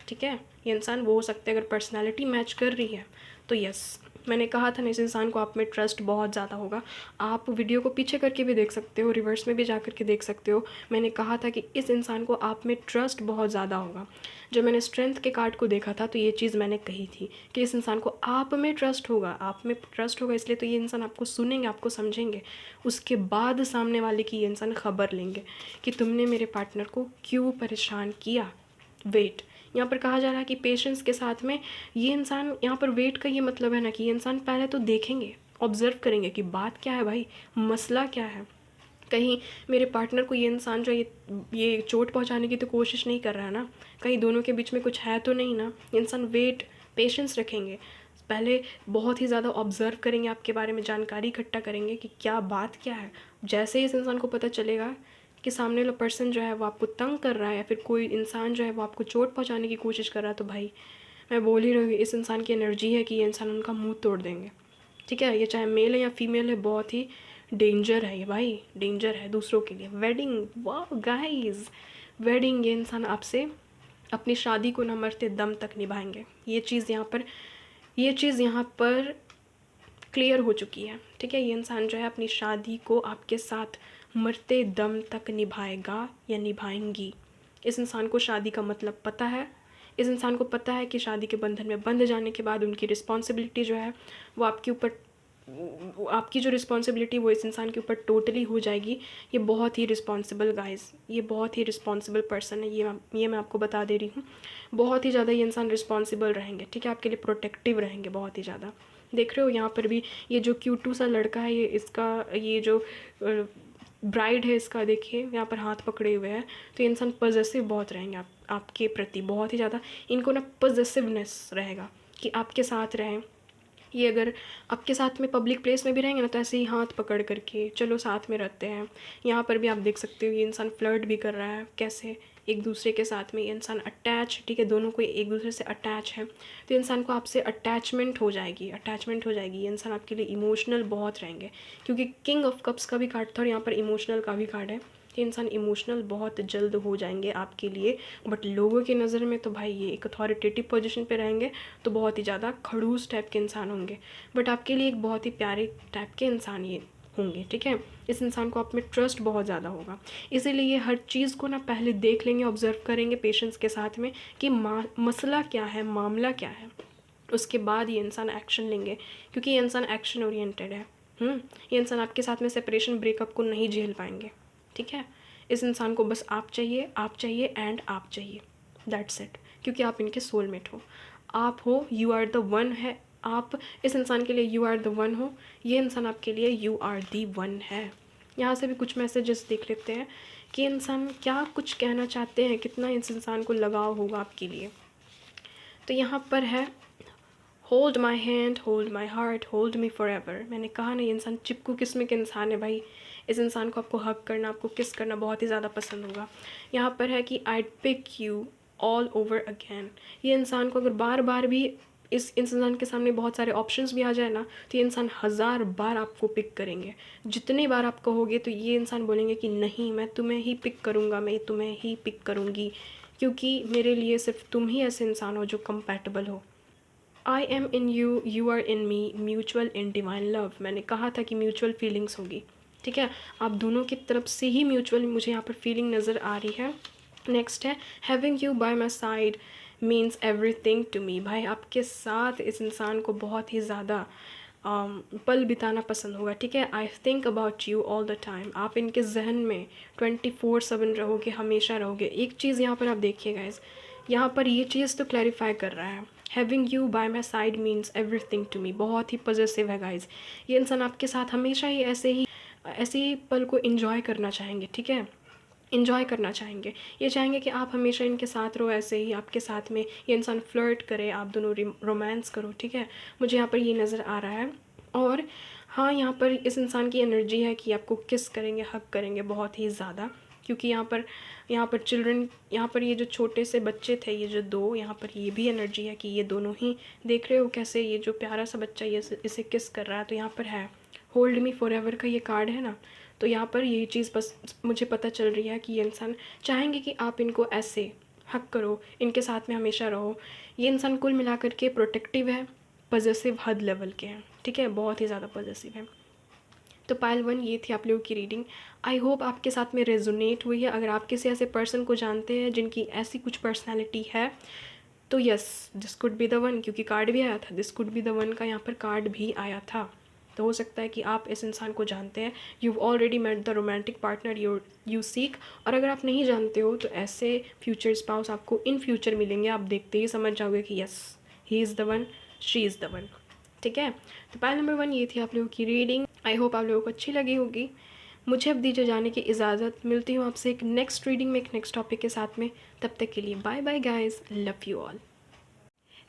ठीक है। ये इंसान वो हो सकते हैं अगर पर्सनालिटी मैच कर रही है तो यस। मैंने कहा था ना इस इंसान को आप में ट्रस्ट बहुत ज़्यादा होगा। आप वीडियो को पीछे करके भी देख सकते हो, रिवर्स में भी जा करके देख सकते हो। मैंने कहा था कि इस इंसान को आप में ट्रस्ट बहुत ज़्यादा होगा। जब मैंने स्ट्रेंथ के कार्ड को देखा था तो ये चीज़ मैंने कही थी कि इस इंसान को आप में ट्रस्ट होगा, इसलिए तो ये इंसान आपको सुनेंगे, आपको समझेंगे। उसके बाद सामने वाले की ये इंसान खबर लेंगे कि तुमने मेरे पार्टनर को क्यों परेशान किया। वेट, यहाँ पर कहा जा रहा है कि पेशेंस के साथ में ये इंसान, यहाँ पर वेट का ये मतलब है ना कि ये इंसान पहले तो देखेंगे, ऑब्जर्व करेंगे कि बात क्या है भाई, मसला क्या है। कहीं मेरे पार्टनर को ये इंसान जो ये चोट पहुंचाने की तो कोशिश नहीं कर रहा है ना, कहीं दोनों के बीच में कुछ है तो नहीं ना। इंसान पेशेंस रखेंगे, पहले बहुत ही ज़्यादा ऑब्ज़र्व करेंगे, आपके बारे में जानकारी इकट्ठा करेंगे कि क्या बात क्या है। जैसे ही इस इंसान को पता चलेगा कि सामने वाला पर्सन जो है वो आपको तंग कर रहा है या फिर कोई इंसान जो है वो आपको चोट पहुंचाने की कोशिश कर रहा है, तो भाई मैं बोल ही रही हूँ, इस इंसान की एनर्जी है कि ये इंसान उनका मुंह तोड़ देंगे। ठीक है, ये चाहे मेल है या फीमेल है, बहुत ही डेंजर है ये भाई, डेंजर है दूसरों के लिए। वेडिंग, वाह गाइस, वेडिंग, ये इंसान आपसे अपनी शादी को ना मरते दम तक निभाएंगे। ये चीज़ यहाँ पर क्लियर हो चुकी है। ठीक है, ये इंसान जो है अपनी शादी को आपके साथ मरते दम तक निभाएगा या निभाएंगी। इस इंसान को शादी का मतलब पता है। इस इंसान को पता है कि शादी के बंधन में बंध जाने के बाद उनकी रिस्पॉन्सिबिलिटी जो है वो आपकी जो रिस्पॉन्सिबिलिटी वो इस इंसान के ऊपर टोटली हो जाएगी। ये बहुत ही रिस्पॉन्सिबल गाइस, ये बहुत ही रिस्पॉन्सिबल पर्सन है, ये मैं आपको बता दे रही हूँ। बहुत ही ज़्यादा ये इंसान रिस्पॉन्सिबल रहेंगे। ठीक है, आपके लिए प्रोटेक्टिव रहेंगे बहुत ही ज़्यादा। देख रहे हो यहाँ पर भी ये जो क्यूटू सा लड़का है, ये जो ब्राइड है इसका, देखिए यहाँ पर हाथ पकड़े हुए हैं। तो ये इंसान पॉजेसिव बहुत रहेंगे आपके प्रति, बहुत ही ज़्यादा इनको ना पॉजेसिवनेस रहेगा कि आपके साथ रहें। ये अगर आपके साथ में पब्लिक प्लेस में भी रहेंगे ना, तो ऐसे ही हाथ पकड़ करके चलो साथ में रहते हैं। यहाँ पर भी आप देख सकते हो ये इंसान फ्लर्ट भी कर रहा है, कैसे एक दूसरे के साथ में ये इंसान अटैच, ठीक है, दोनों को एक दूसरे से अटैच है। तो इंसान को आपसे अटैचमेंट हो जाएगी, ये इंसान आपके लिए इमोशनल बहुत रहेंगे, क्योंकि किंग ऑफ कप्स का भी कार्ड था और यहाँ पर इमोशनल का भी कार्ड है। तो इंसान इमोशनल बहुत जल्द हो जाएंगे आपके लिए। बट लोगों की नज़र में तो भाई ये एक अथॉरिटेटिव पोजीशन पे रहेंगे, तो बहुत ही ज़्यादा खड़ूस टाइप के इंसान होंगे। बट आपके लिए एक बहुत ही प्यारे टाइप के इंसान ये होंगे। ठीक है, इस इंसान को आप में ट्रस्ट बहुत ज़्यादा होगा, इसीलिए ये हर चीज़ को ना पहले देख लेंगे, ऑब्जर्व करेंगे पेशेंस के साथ में कि मसला क्या है, मामला क्या है। उसके बाद ये इंसान एक्शन लेंगे, क्योंकि ये इंसान एक्शन ओरिएंटेड है। ये इंसान आपके साथ में सेपरेशन ब्रेकअप को नहीं झेल पाएंगे। ठीक है, इस इंसान को बस आप चाहिए, आप चाहिए एंड आप चाहिए, दैट्स इट। क्योंकि आप इनके सोलमेट हो, आप हो, यू आर द वन है। आप इस इंसान के लिए यू आर द वन हो, ये इंसान आपके लिए यू आर दी वन है। यहाँ से भी कुछ मैसेजेस देख लेते हैं कि इंसान क्या कुछ कहना चाहते हैं, कितना इस इंसान को लगाव होगा आपके लिए। तो यहाँ पर है hold my hand, hold my heart, hold me for ever. मैंने कहा ना, ये इंसान चिपकू किस्म के इंसान है भाई। इस इंसान को आपको हग करना, आपको किस करना बहुत ही ज़्यादा पसंद होगा। यहाँ पर है कि I'd pick you all over again। ये इंसान को अगर बार बार भी इस इंसान के सामने बहुत सारे ऑप्शंस भी आ जाए ना, तो ये इंसान 1000 बार आपको पिक करेंगे। जितनी बार आप कहोगे तो ये इंसान बोलेंगे कि नहीं, मैं तुम्हें ही पिक करूँगा, मैं तुम्हें ही पिक करूँगी, क्योंकि मेरे लिए सिर्फ तुम ही ऐसे इंसान हो जो कंपैटिबल हो। I am in you, you are in me, mutual in divine love. मैंने कहा था कि म्यूचुअल फीलिंग्स होगी। ठीक है, आप दोनों की तरफ से ही म्यूचुअल मुझे यहाँ पर फीलिंग नज़र आ रही है। नेक्स्ट है having you by my side means everything to me. भाई आपके साथ इस इंसान को बहुत ही ज़्यादा पल बिताना पसंद होगा। ठीक है, I think about you all the time. आप इनके जहन में 24/7 रहोगे, हमेशा रहोगे। एक चीज़ यहाँ पर आप देखिएगा, यहाँ पर ये चीज़ तो क्लैरिफाई कर रहा है, having you by my side means everything to me. बहुत ही पॉजिटिव है गाइज। ये इंसान आपके साथ हमेशा ही ऐसे ही पल को इन्जॉय करना चाहेंगे। ठीक है, इन्जॉय करना चाहेंगे, ये चाहेंगे कि आप हमेशा इनके साथ रहो, ऐसे ही आपके साथ में ये इंसान फ्लर्ट करे, आप दोनों रोमांस करो। ठीक है, मुझे यहाँ पर ये नज़र आ रहा है। और हाँ, यहाँ पर इस इंसान की एनर्जी है कि आपको किस करेंगे, हक करेंगे बहुत ही ज़्यादा, क्योंकि यहाँ पर चिल्ड्रन, यहाँ पर ये जो छोटे से बच्चे थे, ये जो दो, यहाँ पर ये भी एनर्जी है कि ये दोनों ही, देख रहे हो कैसे ये जो प्यारा सा बच्चा ये इसे किस कर रहा है। तो यहाँ पर है होल्ड मी फॉर एवर का ये कार्ड है ना, तो यहाँ पर यही चीज़ बस मुझे पता चल रही है कि ये इंसान चाहेंगे कि आप इनको ऐसे हक करो, इनके साथ में हमेशा रहो। ये इंसान कुल मिलाकर के प्रोटेक्टिव है, पॉजेसिव हद लेवल के हैं। ठीक है, बहुत ही ज़्यादा पॉजेसिव है। तो पाइल 1 ये थी आप लोगों की रीडिंग। आई होप आपके साथ में रेजोनेट हुई है। अगर आप किसी ऐसे पर्सन को जानते हैं जिनकी ऐसी कुछ पर्सनैलिटी है, तो yes, this could be the one, क्योंकि कार्ड भी आया था, this could be the one का यहाँ पर कार्ड भी आया था। तो हो सकता है कि आप इस इंसान को जानते हैं, you already met the romantic partner you seek. और अगर आप नहीं जानते हो तो ऐसे फ्यूचर स्पाउस आपको इन फ्यूचर मिलेंगे, आप देखते ही समझ जाओगे कि yes, he is the one, she is the one. ठीक है, तो पाइल नंबर 1 ये थी आप लोगों की रीडिंग। आई होप आप लोगों को अच्छी लगी होगी। मुझे अब दीजिए जाने की इजाज़त, मिलती हूँ आपसे एक नेक्स्ट रीडिंग में, एक नेक्स्ट टॉपिक के साथ में। तब तक के लिए bye bye guys, love you all.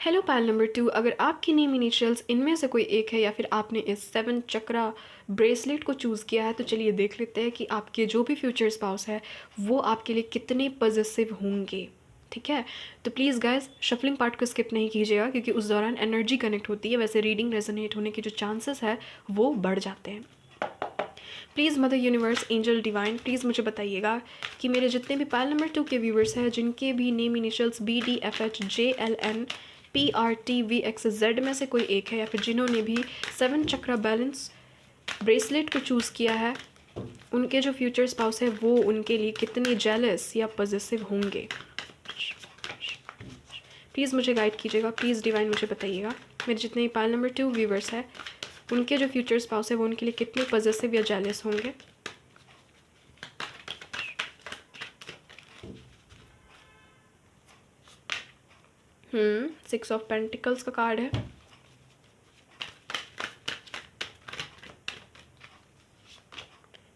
Hello pile number 2, अगर आपकी नेम इनिशियल्स इनमें से कोई एक है या फिर आपने इस 7 चक्रा ब्रेसलेट को चूज़ किया है, तो चलिए देख लेते हैं कि आपके जो भी फ्यूचर स्पाउस है वो आपके लिए कितने पॉजिटिव होंगे। ठीक है, तो प्लीज़ गाइस शफलिंग पार्ट को स्किप नहीं कीजिएगा, क्योंकि उस दौरान एनर्जी कनेक्ट होती है, वैसे रीडिंग रेजोनेट होने के जो चांसेस है वो बढ़ जाते हैं। Please mother universe, angel divine, please मुझे बताइएगा कि मेरे जितने भी पायल नंबर 2 के व्यूवर्स हैं जिनके भी नेम इनिशियल्स BDFHJLNPRTVXZ में से कोई एक है, या फिर जिन्होंने भी 7 चक्रा बैलेंस ब्रेसलेट को चूज़ किया है, उनके जो फ्यूचर स्पाउस है वो उनके लिए कितने जेलस या पॉजिटिव होंगे। प्लीज़ मुझे गाइड कीजिएगा, प्लीज़ डिवाइन मुझे बताइएगा मेरे जितने भी पायल नंबर 2 व्यूवर्स हैं उनके जो फ्यूचर स्पाउस है वो उनके लिए कितने पॉजिटिव या जेलस होंगे। सिक्स ऑफ पेंटिकल्स का कार्ड है।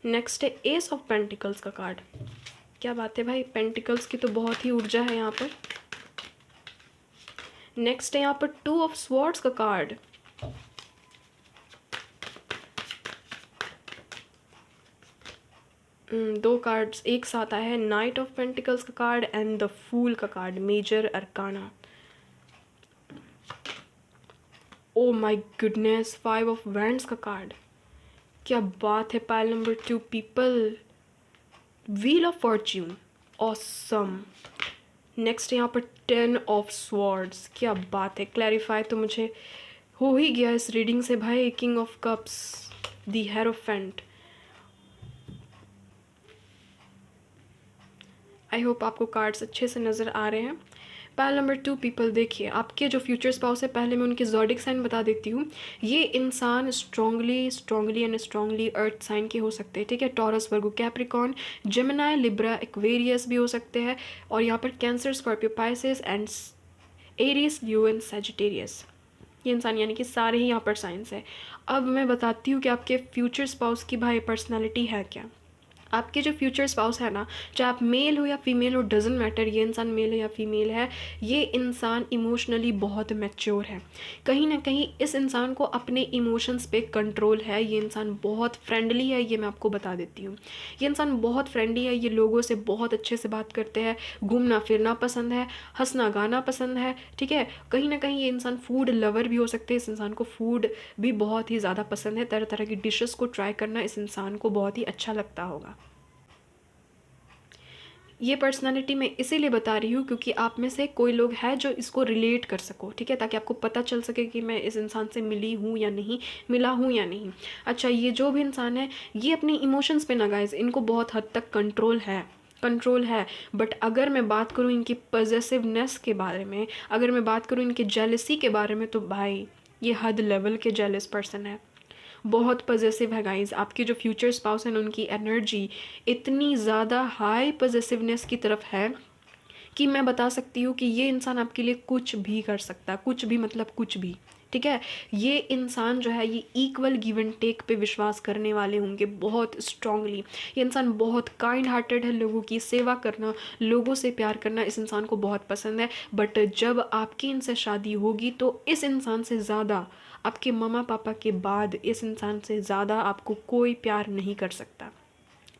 नेक्स्ट है एस ऑफ पेंटिकल्स का कार्ड। क्या बात है भाई, पेंटिकल्स की तो बहुत ही ऊर्जा है यहाँ पर। नेक्स्ट है यहाँ पर 2 ऑफ स्वॉर्ड्स का कार्ड। दो कार्ड्स एक साथ आया है, नाइट ऑफ पेंटिकल्स का कार्ड एंड द फूल का card, major arcana. Oh my goodness, 5 of wands का कार्ड। क्या बात है pile number 2 people, wheel of fortune, awesome. Next यहाँ पर 10 ऑफ स्वॉर्ड्स। क्या बात है, क्लैरिफाई तो मुझे हो ही गया इस रीडिंग से भाई। King of cups, the hierophant. I hope आपको कार्ड्स अच्छे से नज़र आ रहे हैं। पायल नंबर 2 पीपल, देखिए आपके जो फ्यूचर स्पाउस है, पहले मैं उनके ज़ोडिक साइन बता देती हूँ। ये इंसान strongly and strongly earth sign के हो सकते हैं। ठीक है, Taurus, Virgo, Capricorn, Gemini, Libra, Aquarius भी हो सकते हैं, और यहाँ पर Cancer, Scorpio, Pisces and Aries, Leo and Sagittarius. ये इंसान यानी कि सारे ही यहाँ पर साइंस है। अब मैं बताती हूँ कि आपके फ्यूचर स्पाउस की भाई पर्सनैलिटी है क्या। आपके जो फ्यूचर स्पाउस है ना, चाहे आप मेल हो या फीमेल हो, डजेंट मैटर, ये इंसान मेल है या फीमेल है, ये इंसान इमोशनली बहुत मैच्योर है। कहीं ना कहीं इस इंसान को अपने इमोशंस पे कंट्रोल है। ये इंसान बहुत फ्रेंडली है, ये मैं आपको बता देती हूँ। ये इंसान बहुत फ्रेंडली है, ये लोगों से बहुत अच्छे से बात करते हैं, घूमना फिरना पसंद है, हंसना गाना पसंद है। ठीक है, कहीं ना कहीं ये इंसान फूड लवर भी हो सकते हैं। इस इंसान को फूड भी बहुत ही ज़्यादा पसंद है, तरह तरह की डिशेस को ट्राई करना इस इंसान को बहुत ही अच्छा लगता होगा। ये पर्सनालिटी मैं इसीलिए बता रही हूँ क्योंकि आप में से कोई लोग हैं जो इसको रिलेट कर सको। ठीक है, ताकि आपको पता चल सके कि मैं इस इंसान से मिली हूँ या नहीं, मिला हूँ या नहीं। अच्छा, ये जो भी इंसान है ये अपने इमोशंस पे ना गाइस, इनको बहुत हद तक कंट्रोल है। बट अगर मैं बात करूँ इनकी पॉजेसिवनेस के बारे में, अगर मैं बात करूँ इनकी जेलसी के बारे में, तो भाई ये हद लेवल के जेलस पर्सन है, बहुत पॉजिटिव है गाइज। आपके जो फ्यूचर स्पाउस हैं उनकी एनर्जी इतनी ज़्यादा हाई पॉजिटिवनेस की तरफ है कि मैं बता सकती हूँ कि ये इंसान आपके लिए कुछ भी कर सकता है, कुछ भी मतलब कुछ भी। ठीक है, ये इंसान जो है ये इक्वल गिव एंड टेक पे विश्वास करने वाले होंगे बहुत स्ट्रांगली। ये इंसान बहुत काइंड हार्टेड है, लोगों की सेवा करना, लोगों से प्यार करना इस इंसान को बहुत पसंद है। बट जब आपकी इनसे शादी होगी तो इस इंसान से ज़्यादा, आपके मम्मा पापा के बाद इस इंसान से ज़्यादा आपको कोई प्यार नहीं कर सकता।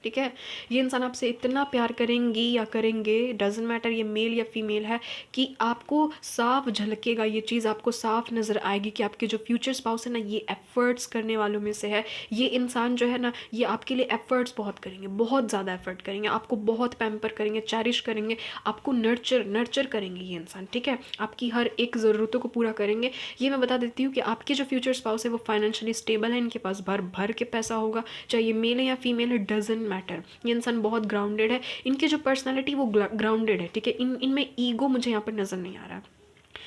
ठीक है, ये इंसान आपसे इतना प्यार करेंगी या करेंगे, डजेंट मैटर ये मेल या फीमेल है, कि आपको साफ झलकेगा, ये चीज़ आपको साफ नज़र आएगी कि आपके जो फ्यूचर स्पाउस है ना ये एफर्ट्स करने वालों में से है। ये इंसान जो है ना ये आपके लिए एफर्ट्स बहुत करेंगे, बहुत ज़्यादा एफर्ट करेंगे, आपको बहुत पैम्पर करेंगे, चैरिश करेंगे, आपको नर्चर करेंगे ये इंसान। ठीक है, आपकी हर एक ज़रूरतों को पूरा करेंगे। ये मैं बता देती हूँ कि आपके जो फ्यूचर स्पाउस है वो फाइनेंशियली स्टेबल है, इनके पास भर भर के पैसा होगा, चाहे ये मेल है या फीमेल है, डजेंट मैटर। ये इंसान बहुत ग्राउंडेड है, इनकी जो पर्सनालिटी वो ग्राउंडेड है। ठीक है, इनमें ईगो मुझे यहाँ पर नज़र नहीं आ रहा।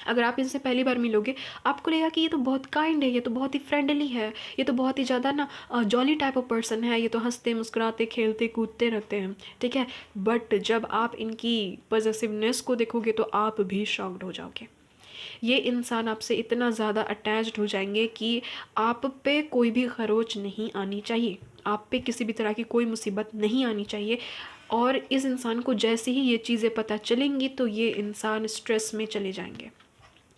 अगर आप इनसे पहली बार मिलोगे आपको लगेगा कि ये तो बहुत काइंड है, ये तो बहुत ही फ्रेंडली है, ये तो बहुत ही ज़्यादा ना जॉली टाइप ऑफ पर्सन है, ये तो हंसते मुस्कुराते खेलते कूदते रहते हैं। ठीक है, बट जब आप इनकी पॉजिटिवनेस को देखोगे तो आप भी शॉक्ड हो जाओगे। ये इंसान आपसे इतना ज़्यादा अटैच्ड हो जाएंगे कि आप पे कोई भी खरोच नहीं आनी चाहिए, आप पे किसी भी तरह की कोई मुसीबत नहीं आनी चाहिए। और इस इंसान को जैसे ही ये चीज़ें पता चलेंगी तो ये इंसान स्ट्रेस में चले जाएंगे।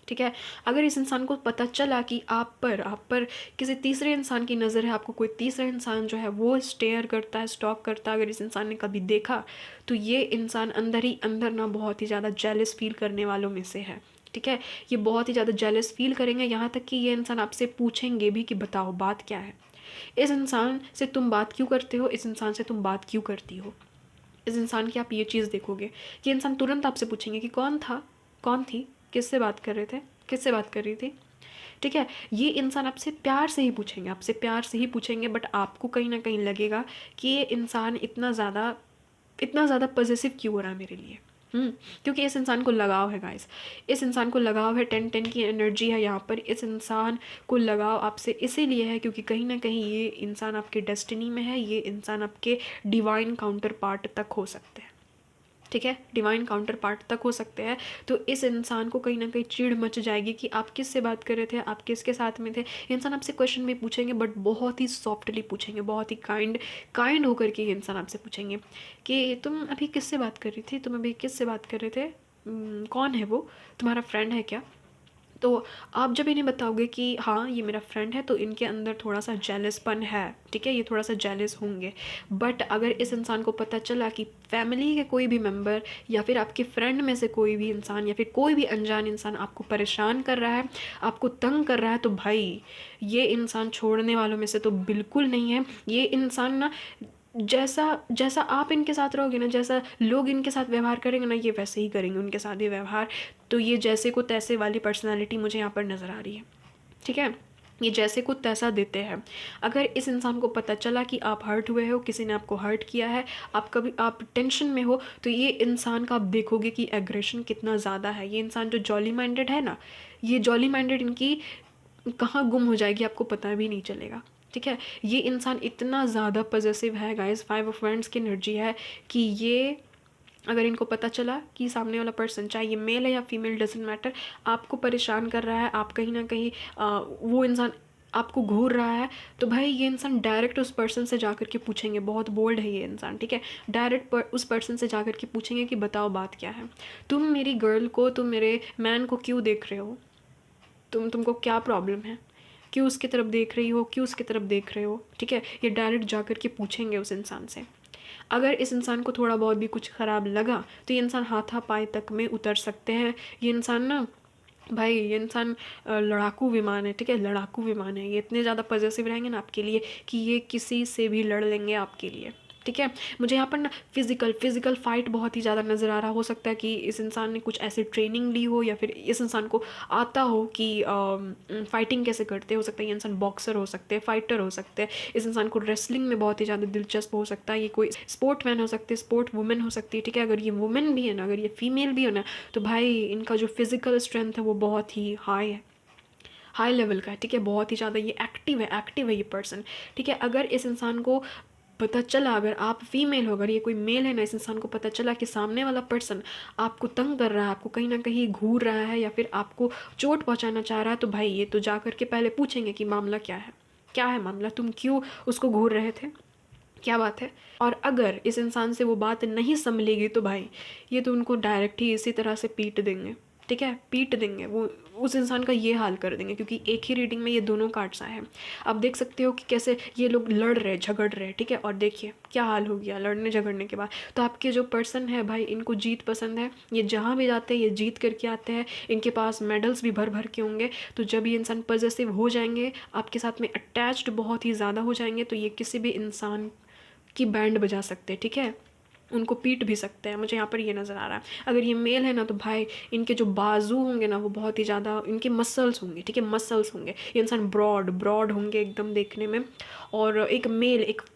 ठीक है। अगर इस इंसान को पता चला कि आप पर किसी तीसरे इंसान की नज़र है, आपको कोई तीसरा इंसान जो है वो स्टेयर करता है, स्टॉक करता है, अगर इस इंसान ने कभी देखा, तो ये इंसान अंदर ही अंदर ना बहुत ही ज़्यादा जेलस फील करने वालों में से है। ठीक है, ये बहुत ही ज़्यादा जेलस फील करेंगे, यहाँ तक कि ये इंसान आपसे पूछेंगे भी कि बताओ बात क्या है, इस इंसान से तुम बात क्यों करते हो, इस इंसान से तुम बात क्यों करती हो। इस इंसान की आप ये चीज़ देखोगे कि इंसान तुरंत आपसे पूछेंगे कि कौन था, कौन थी, किससे बात कर रहे थे, किससे बात कर रही थी। ठीक है, ये इंसान आपसे प्यार से ही पूछेंगे, आपसे प्यार से ही पूछेंगे, बट आपको कहीं ना कहीं लगेगा कि ये इंसान इतना ज़्यादा पॉजिटिव क्यों हो रहा है मेरे लिए। क्योंकि इस इंसान को लगाव है गाइस, इस इंसान को लगाव है, 10-10 की एनर्जी है यहाँ पर। इस इंसान को लगाव आपसे इसीलिए है क्योंकि कहीं ना कहीं ये इंसान आपके डेस्टिनी में है, ये इंसान आपके डिवाइन काउंटर पार्ट तक हो सकते हैं। ठीक है, डिवाइन काउंटर पार्ट तक हो सकते हैं। तो इस इंसान को कहीं ना कहीं चिढ़ मच जाएगी कि आप किससे बात कर रहे थे, आप किसके साथ में थे। इंसान आपसे क्वेश्चन भी पूछेंगे बट बहुत ही सॉफ्टली पूछेंगे, बहुत ही काइंड होकर के ये इंसान आपसे पूछेंगे कि तुम अभी किससे बात कर रही थी, तुम अभी किससे बात कर रहे थे, कौन है वो, तुम्हारा फ्रेंड है क्या। तो आप जब इन्हें बताओगे कि हाँ ये मेरा फ्रेंड है, तो इनके अंदर थोड़ा सा जेलसपन है। ठीक है, ये थोड़ा सा जेलस होंगे। बट अगर इस इंसान को पता चला कि फैमिली के कोई भी मेंबर या फिर आपके फ्रेंड में से कोई भी इंसान या फिर कोई भी अनजान इंसान आपको परेशान कर रहा है, आपको तंग कर रहा है, तो भाई ये इंसान छोड़ने वालों में से तो बिल्कुल नहीं है। ये इंसान ना जैसा जैसा आप इनके साथ रहोगे ना, जैसा लोग इनके साथ व्यवहार करेंगे ना, ये वैसे ही करेंगे उनके साथ ही व्यवहार। तो ये जैसे को तैसे वाली पर्सनालिटी मुझे यहाँ पर नज़र आ रही है। ठीक है, ये जैसे को तैसा देते हैं। अगर इस इंसान को पता चला कि आप हर्ट हुए हो, किसी ने आपको हर्ट किया है, आप टेंशन में हो, तो ये इंसान का आप देखोगे कि एग्रेशन कितना ज़्यादा है। ये इंसान जो जॉली माइंडेड है ना, ये जॉली माइंडेड इनकी कहाँ गुम हो जाएगी आपको पता भी नहीं चलेगा। ठीक है, ये इंसान इतना ज़्यादा पॉजिटिव है गाइस, 5 ऑफ वांड्स की एनर्जी है कि ये अगर इनको पता चला कि सामने वाला पर्सन, चाहे ये मेल है या फीमेल, डजेंट मैटर, आपको परेशान कर रहा है, आप कहीं ना कहीं वो इंसान आपको घूर रहा है, तो भाई ये इंसान डायरेक्ट उस पर्सन से जाकर के पूछेंगे। बहुत बोल्ड है ये इंसान। ठीक है, डायरेक्ट उस पर्सन से जाकर के पूछेंगे कि बताओ बात क्या है, तुम मेरी गर्ल को, तुम मेरे मैन को क्यों देख रहे हो, तुमको क्या प्रॉब्लम है, क्यों उसकी तरफ देख रही हो, क्यों उसकी तरफ देख रहे हो। ठीक है, ये डायरेक्ट जा कर के पूछेंगे उस इंसान से। अगर इस इंसान को थोड़ा बहुत भी कुछ ख़राब लगा तो ये इंसान हाथापाई तक में उतर सकते हैं। ये इंसान ना भाई, ये इंसान लड़ाकू विमान है। ठीक है, लड़ाकू विमान है। ये इतने ज़्यादा पॉजिटिव रहेंगे ना आपके लिए कि ये किसी से भी लड़ लेंगे आपके लिए। ठीक है, मुझे यहाँ पर ना फिजिकल फाइट बहुत ही ज़्यादा नज़र आ रहा। हो सकता है कि इस इंसान ने कुछ ऐसी ट्रेनिंग ली हो या फिर इस इंसान को आता हो कि फाइटिंग कैसे करते हैं। हो सकता है ये इंसान बॉक्सर हो सकते हैं, फाइटर हो सकते हैं। इस इंसान को रेसलिंग में बहुत ही ज़्यादा दिलचस्प हो सकता है। ये कोई स्पोर्ट मैन हो सकते हैं, स्पोर्ट वुमेन हो सकती है। ठीक है, अगर ये वुमेन भी है ना, अगर ये फीमेल भी हो ना, तो भाई इनका जो फिजिकल स्ट्रेंथ है वो बहुत ही हाई लेवल का है। ठीक है, बहुत ही ज़्यादा ये एक्टिव है ये पर्सन। ठीक है, अगर इस इंसान को पता चला, अगर आप फीमेल हो, अगर ये कोई मेल है ना, इस इंसान को पता चला कि सामने वाला पर्सन आपको तंग कर रहा है, आपको कहीं ना कहीं घूर रहा है या फिर आपको चोट पहुंचाना चाह रहा है, तो भाई ये तो जा कर के पहले पूछेंगे कि मामला क्या है, क्या है मामला, तुम क्यों उसको घूर रहे थे, क्या बात है। और अगर इस इंसान से वो बात नहीं संभलेगी तो भाई ये तो उनको डायरेक्ट ही इसी तरह से पीट देंगे। ठीक है, पीट देंगे वो, उस इंसान का ये हाल कर देंगे, क्योंकि एक ही रीडिंग में ये दोनों कार्ड्स आए हैं। आप देख सकते हो कि कैसे ये लोग लड़ रहे, झगड़ रहे। ठीक है, और देखिए क्या हाल हो गया लड़ने झगड़ने के बाद। तो आपके जो पर्सन है भाई, इनको जीत पसंद है, ये जहाँ भी जाते हैं ये जीत करके आते हैं, इनके पास मेडल्स भी भर भर के होंगे। तो जब ये इंसान पॉजिटिव हो जाएंगे, आपके साथ में अटैच्ड बहुत ही ज़्यादा हो जाएंगे, तो ये किसी भी इंसान की बैंड बजा सकते हैं। ठीक है, उनको पीट भी सकते हैं, मुझे यहाँ पर ये नज़र आ रहा है। अगर ये मेल है ना, तो भाई इनके जो बाजू होंगे ना वो बहुत ही ज़्यादा, इनके मसल्स होंगे। ठीक है, मसल्स होंगे। ये इंसान ब्रॉड होंगे एकदम देखने में। और एक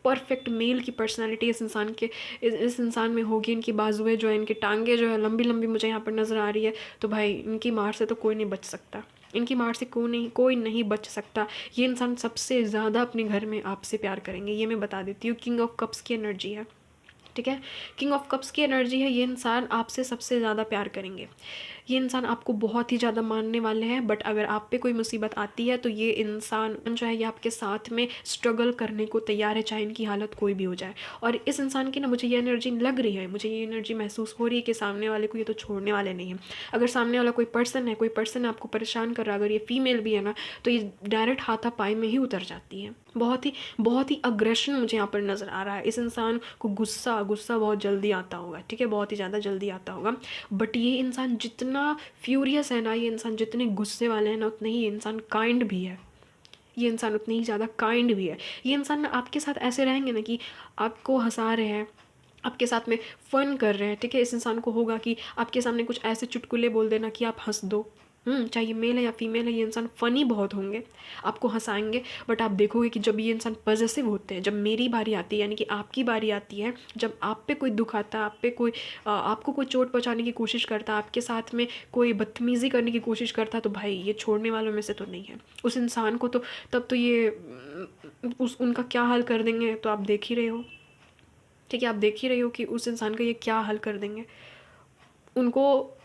परफेक्ट मेल की पर्सनालिटी इस इंसान के इस इंसान में होगी। इनकी बाजुएं जो है, इनकी टांगें जो है लंबी लंबी मुझे यहाँ पर नज़र आ रही है। तो भाई इनकी मार से तो कोई नहीं बच सकता, इनकी मार से कोई नहीं बच सकता। ये इंसान सबसे ज़्यादा अपने घर में आपसे प्यार करेंगे, ये मैं बता देती हूँ। किंग ऑफ कप्स की एनर्जी है। ठीक है। किंग ऑफ कप्स की एनर्जी है, ये इंसान आपसे सबसे ज़्यादा प्यार करेंगे, ये इंसान आपको बहुत ही ज़्यादा मानने वाले हैं, बट अगर आप पे कोई मुसीबत आती है तो ये इंसान जो है ये आपके साथ में स्ट्रगल करने को तैयार है, चाहे इनकी हालत कोई भी हो जाए। और इस इंसान की ना मुझे ये एनर्जी लग रही है, मुझे ये एनर्जी महसूस हो रही है कि सामने वाले को ये तो छोड़ने वाले नहीं हैं। अगर सामने वाला कोई पर्सन है आपको परेशान कर रहा है, अगर ये फीमेल भी है ना, तो ये डायरेक्ट हाथापाई में ही उतर जाती है। बहुत ही अग्रेशन मुझे यहाँ पर नज़र आ रहा है। इस इंसान को गुस्सा बहुत जल्दी आता होगा, ठीक है, बहुत ही ज़्यादा जल्दी आता होगा। बट ये इंसान जितना फ्यूरियस है ना, ये इंसान जितने गुस्से वाले हैं ना, उतने ही ये इंसान काइंड भी है, ये इंसान उतनी ही ज़्यादा काइंड भी है। ये इंसान ना आपके साथ ऐसे रहेंगे ना कि आपको हंसा रहे हैं, आपके साथ में फ़न कर रहे हैं, ठीक है। इस इंसान को होगा कि आपके सामने कुछ ऐसे चुटकुले बोल देना कि आप हंस दो। चाहे ये मेल है या फीमेल है, ये इंसान फ़नी बहुत होंगे, आपको हंसाएंगे। बट आप देखोगे कि जब ये इंसान पॉजेसिव होते हैं, जब मेरी बारी आती है यानी कि आपकी बारी आती है, जब आप पे कोई दुख आता है, आप पे कोई आपको कोई चोट पहुंचाने की कोशिश करता है, आपके साथ में कोई बदतमीज़ी करने की कोशिश करता है, तो भाई ये छोड़ने वालों में से तो नहीं है। उस इंसान को तो तब तो ये उनका क्या हाल कर देंगे तो आप देख ही रहे हो, ठीक है। आप देख ही रहे हो कि उस इंसान का ये क्या हाल कर देंगे उनको,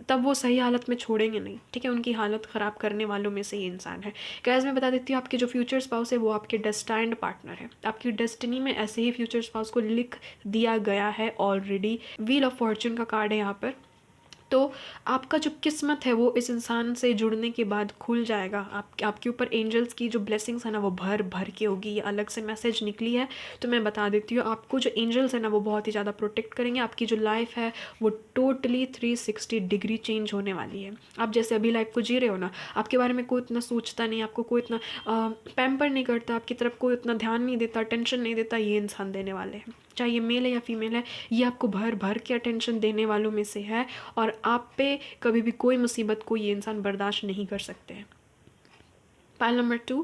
तब वो सही हालत में छोड़ेंगे नहीं, ठीक है। उनकी हालत ख़राब करने वालों में से ये इंसान है। गाइस मैं बता देती हूँ, आपके जो फ्यूचर स्पाउस है वो आपके डेस्टाइन्ड पार्टनर है। आपकी डेस्टिनी में ऐसे ही फ्यूचर स्पाउस को लिख दिया गया है ऑलरेडी। व्हील ऑफ फॉर्चून का कार्ड है यहाँ पर। तो आपका जो किस्मत है वो इस इंसान से जुड़ने के बाद खुल जाएगा। आपके ऊपर एंजल्स की जो ब्लेसिंग्स है ना वो भर भर के होगी। ये अलग से मैसेज निकली है तो मैं बता देती हूँ, आपको जो एंजल्स है ना वो बहुत ही ज़्यादा प्रोटेक्ट करेंगे। आपकी जो लाइफ है वो टोटली 360 डिग्री चेंज होने वाली है। आप जैसे अभी लाइफ को जी रहे हो ना, आपके बारे में कोई इतना सोचता नहीं, आपको कोई इतना पैम्पर नहीं करता, आपकी तरफ कोई इतना ध्यान नहीं देता, टेंशन नहीं देता, ये इंसान देने वाले हैं। चाहे ये मेल है या फीमेल है, ये आपको भर भर के अटेंशन देने वालों में से है। और आप पे कभी भी कोई मुसीबत को ये इंसान बर्दाश्त नहीं कर सकते हैं। पाइल नंबर 2,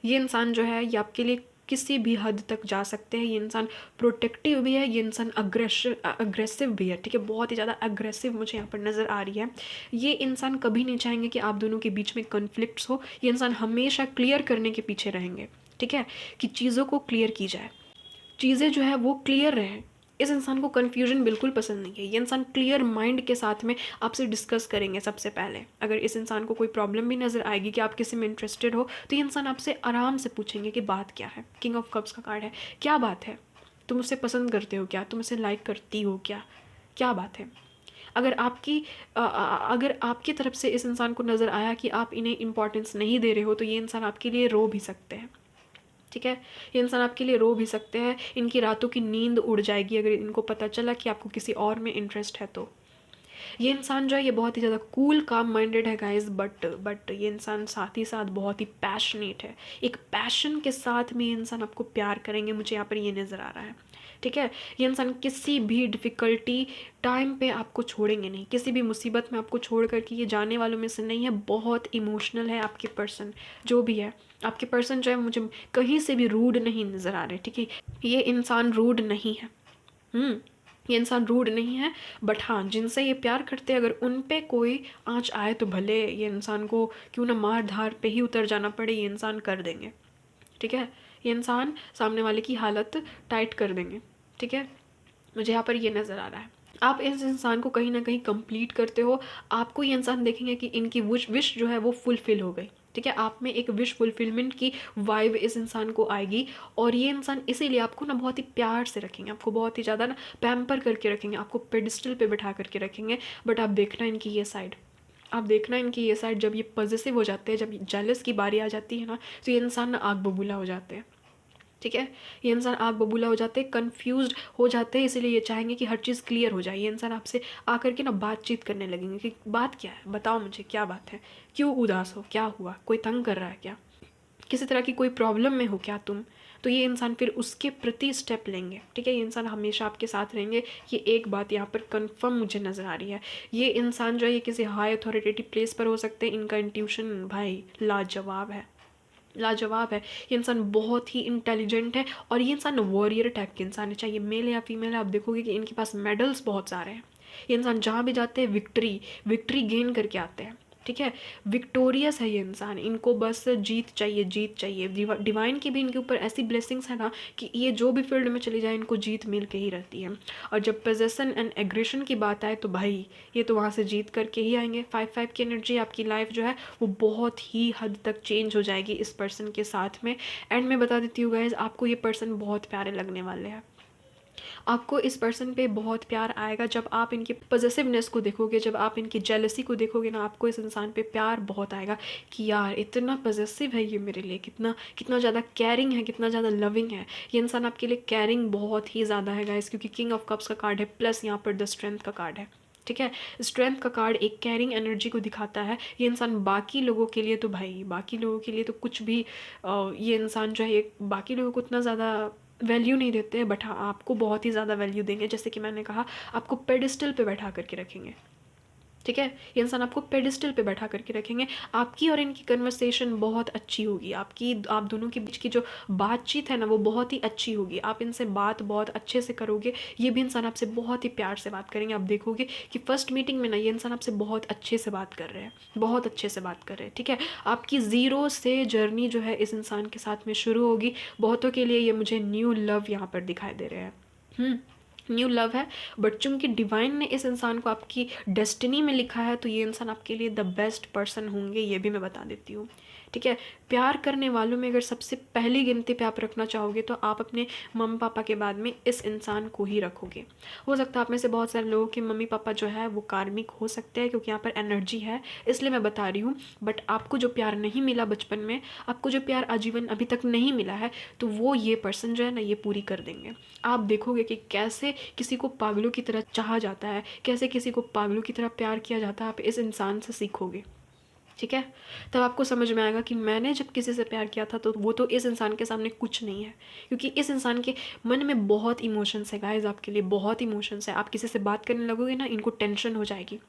ये इंसान जो है ये आपके लिए किसी भी हद तक जा सकते हैं। ये इंसान प्रोटेक्टिव भी है, ये इंसान अग्रेसिव भी है, ठीक है। बहुत ही ज़्यादा अग्रेसिव मुझे यहाँ पर नज़र आ रही है। ये इंसान कभी नहीं चाहेंगे कि आप दोनों के बीच में कन्फ्लिक्ट्स हो। ये इंसान हमेशा क्लियर करने के पीछे रहेंगे, ठीक है, कि चीज़ों को क्लियर की जाए, चीज़ें जो है वो क्लियर रहें। इस इंसान को कन्फ्यूजन बिल्कुल पसंद नहीं है। ये इंसान क्लियर माइंड के साथ में आपसे डिस्कस करेंगे सबसे पहले। अगर इस इंसान को कोई प्रॉब्लम भी नज़र आएगी कि आप किसी में इंटरेस्टेड हो, तो ये इंसान आपसे आराम से पूछेंगे कि बात क्या है। किंग ऑफ कप्स का कार्ड है, क्या बात है, तुम उसे पसंद करते हो क्या, तुम उसे लाइक करती हो क्या, क्या बात है। अगर आपकी तरफ से इस इंसान को नज़र आया कि आप इन्हें इंपॉर्टेंस नहीं दे रहे हो, तो ये इंसान आपके लिए रो भी सकते हैं, ठीक है। ये इंसान आपके लिए रो भी सकते हैं। इनकी रातों की नींद उड़ जाएगी अगर इनको पता चला कि आपको किसी और में इंटरेस्ट है तो। ये इंसान जो है ये बहुत ही ज़्यादा कूल काम माइंडेड है गाइस, बट ये इंसान साथ ही साथ बहुत ही पैशनेट है। एक पैशन के साथ में ये इंसान आपको प्यार करेंगे, मुझे यहाँ पर ये नज़र आ रहा है, ठीक है। ये इंसान किसी भी डिफ़िकल्टी टाइम पे आपको छोड़ेंगे नहीं, किसी भी मुसीबत में आपको छोड़ कर के ये जाने वालों में से नहीं है। बहुत इमोशनल है आपके पर्सन, जो भी है आपके पर्सन जो है मुझे कहीं से भी रूड नहीं नज़र आ रहे, ठीक है। ये इंसान रूड नहीं है, ये इंसान रूड नहीं है। बट हाँ, जिनसे ये प्यार करते हैं अगर उन पे कोई आँच आए तो भले ये इंसान को क्यों ना मार धार पे ही उतर जाना पड़े, ये इंसान कर देंगे, ठीक है। ये इंसान सामने वाले की हालत टाइट कर देंगे, ठीक है। मुझे यहाँ पर ये नज़र आ रहा है। आप इस इंसान को कहीं ना कहीं कंप्लीट करते हो। आपको ये इंसान देखेंगे कि इनकी विश जो है वो फुलफ़िल हो गई, ठीक है। आप में एक विश फुलफिलमेंट की वाइब इस इंसान को आएगी। और ये इंसान इसीलिए आपको ना बहुत ही प्यार से रखेंगे, आपको बहुत ही ज़्यादा ना पैम्पर करके रखेंगे, आपको पेडिस्टल पे बिठा करके रखेंगे। बट आप देखना इनकी ये साइड, आप देखना इनकी ये साइड, जब ये पॉजिटिव हो जाते हैं, जब जेलस की बारी आ जाती है ना, तो ये इंसान ना आग बबूला हो जाते हैं, ठीक है। ये इंसान आग बबूला हो जाते हैं, कन्फ्यूज्ड हो जाते हैं, इसीलिए ये चाहेंगे कि हर चीज़ क्लियर हो जाए। ये इंसान आपसे आकर के ना बातचीत करने लगेंगे कि बात क्या है, बताओ मुझे क्या बात है, क्यों उदास हो, क्या हुआ, कोई तंग कर रहा है क्या, किसी तरह की कोई प्रॉब्लम में हो क्या तुम। तो ये इंसान फिर उसके प्रति स्टेप लेंगे, ठीक है। ये इंसान हमेशा आपके साथ रहेंगे। ये एक बात यहाँ पर कंफर्म मुझे नज़र आ रही है। ये इंसान जो है ये किसी हाई अथॉरिटेटिव प्लेस पर हो सकते हैं। इनका इंट्यूशन भाई लाजवाब है, लाजवाब है। ये इंसान बहुत ही इंटेलिजेंट है और ये इंसान वॉरियर टाइप के इंसान है, चाहे मेल या फीमेल है। आप देखोगे कि इनके पास मेडल्स बहुत सारे हैं। ये इंसान जहाँ भी जाते हैं विक्ट्री गेन करके आते हैं, ठीक है, विक्टोरियस है ये इंसान, इनको बस जीत चाहिए, जीत चाहिए। डिवाइन की भी इनके ऊपर ऐसी ब्लेसिंग्स है ना कि ये जो भी फील्ड में चली जाए इनको जीत मिल के ही रहती है। और जब पोजेसन एंड एग्रेशन की बात आए तो भाई ये तो वहाँ से जीत करके ही आएंगे। 5-5 की एनर्जी, आपकी लाइफ जो है वो बहुत ही हद तक चेंज हो जाएगी इस पर्सन के साथ में। एंड मैं बता देती हूँ गाइज, आपको ये पर्सन बहुत प्यारे लगने वाले हैं। आपको इस पर्सन पे बहुत प्यार आएगा जब आप इनकी पॉजिटिवनेस को देखोगे, जब आप इनकी जेलसी को देखोगे ना, आपको इस इंसान पे प्यार बहुत आएगा कि यार इतना पॉजिटिव है ये मेरे लिए, कितना कितना ज़्यादा केयरिंग है, कितना ज़्यादा लविंग है ये इंसान आपके लिए। केयरिंग बहुत ही ज़्यादा है गाइस, क्योंकि किंग ऑफ कप्स का कार्ड है प्लस यहाँ पर द स्ट्रेंथ का कार्ड है। ठीक है, स्ट्रेंथ का कार्ड एक कैरिंग एनर्जी को दिखाता है। ये इंसान बाकी लोगों के लिए तो भाई, बाकी लोगों के लिए तो कुछ भी ये इंसान जो है बाकी लोगों को उतना ज़्यादा वैल्यू नहीं देते हैं, बट हाँ आपको बहुत ही ज़्यादा वैल्यू देंगे। जैसे कि मैंने कहा, आपको पेडिस्टल पे बैठा करके रखेंगे। ठीक है, ये इंसान आपको पेडिस्टल पे बैठा करके रखेंगे। आपकी और इनकी कन्वर्सेशन बहुत अच्छी होगी, आप दोनों के बीच की जो बातचीत है ना वो बहुत ही अच्छी होगी। आप इनसे बात बहुत अच्छे से करोगे, ये भी इंसान आपसे बहुत ही प्यार से बात करेंगे। आप देखोगे कि फर्स्ट मीटिंग में ना ये इंसान आपसे बहुत अच्छे से बात कर रहे हैं, बहुत अच्छे से बात कर रहे हैं। ठीक है, आपकी ज़ीरो से जर्नी जो है इस इंसान के साथ में शुरू होगी। बहुतों के लिए ये मुझे न्यू लव यहाँ पर दिखाई दे रहे हैं, न्यू लव है। बट चूंकि डिवाइन ने इस इंसान को आपकी डेस्टिनी में लिखा है तो ये इंसान आपके लिए द बेस्ट पर्सन होंगे, ये भी मैं बता देती हूँ। ठीक है, प्यार करने वालों में अगर सबसे पहली गिनती पे आप रखना चाहोगे तो आप अपने मम्मी पापा के बाद में इस इंसान को ही रखोगे। हो सकता है आप में से बहुत सारे लोगों के मम्मी पापा जो है वो कार्मिक हो सकते हैं, क्योंकि यहाँ पर एनर्जी है इसलिए मैं बता रही हूँ। बट आपको जो प्यार नहीं मिला बचपन में, आपको जो प्यार आजीवन अभी तक नहीं मिला है, तो वो ये पर्सन जो है ना ये पूरी कर देंगे। आप देखोगे कि कैसे किसी को पागलों की तरह चाहा जाता है, कैसे किसी को पागलों की तरह प्यार किया जाता है, आप इस इंसान से सीखोगे। ठीक है, तब आपको समझ में आएगा कि मैंने जब किसी से प्यार किया था तो वो तो इस इंसान के सामने कुछ नहीं है, क्योंकि इस इंसान के मन में बहुत इमोशंस है गाइस, आपके लिए बहुत इमोशंस है। आप किसी से बात करने लगोगे ना, इनको टेंशन हो जाएगी,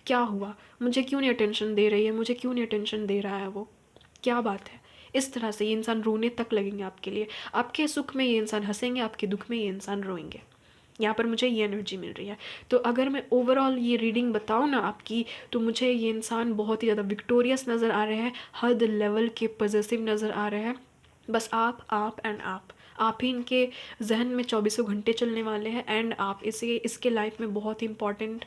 क्या हुआ, मुझे क्यों नहीं अटेंशन दे रही है, मुझे क्यों नहीं अटेंशन दे रहा है वो, क्या बात है। इस तरह से ये इंसान रोने तक लगेंगे आपके लिए। आपके सुख में ये इंसान हंसेंगे, आपके दुख में ये इंसान रोएंगे। यहाँ पर मुझे ये एनर्जी मिल रही है। तो अगर मैं ओवरऑल ये रीडिंग बताऊँ ना आपकी, तो मुझे ये इंसान बहुत ही ज़्यादा विक्टोरियस नज़र आ रहे हैं, हद लेवल के पॉजिटिव नज़र आ रहे हैं। बस आप एंड आप ही इनके जहन में 24 घंटे चलने वाले हैं। एंड आप इसके लाइफ में बहुत ही इंपॉर्टेंट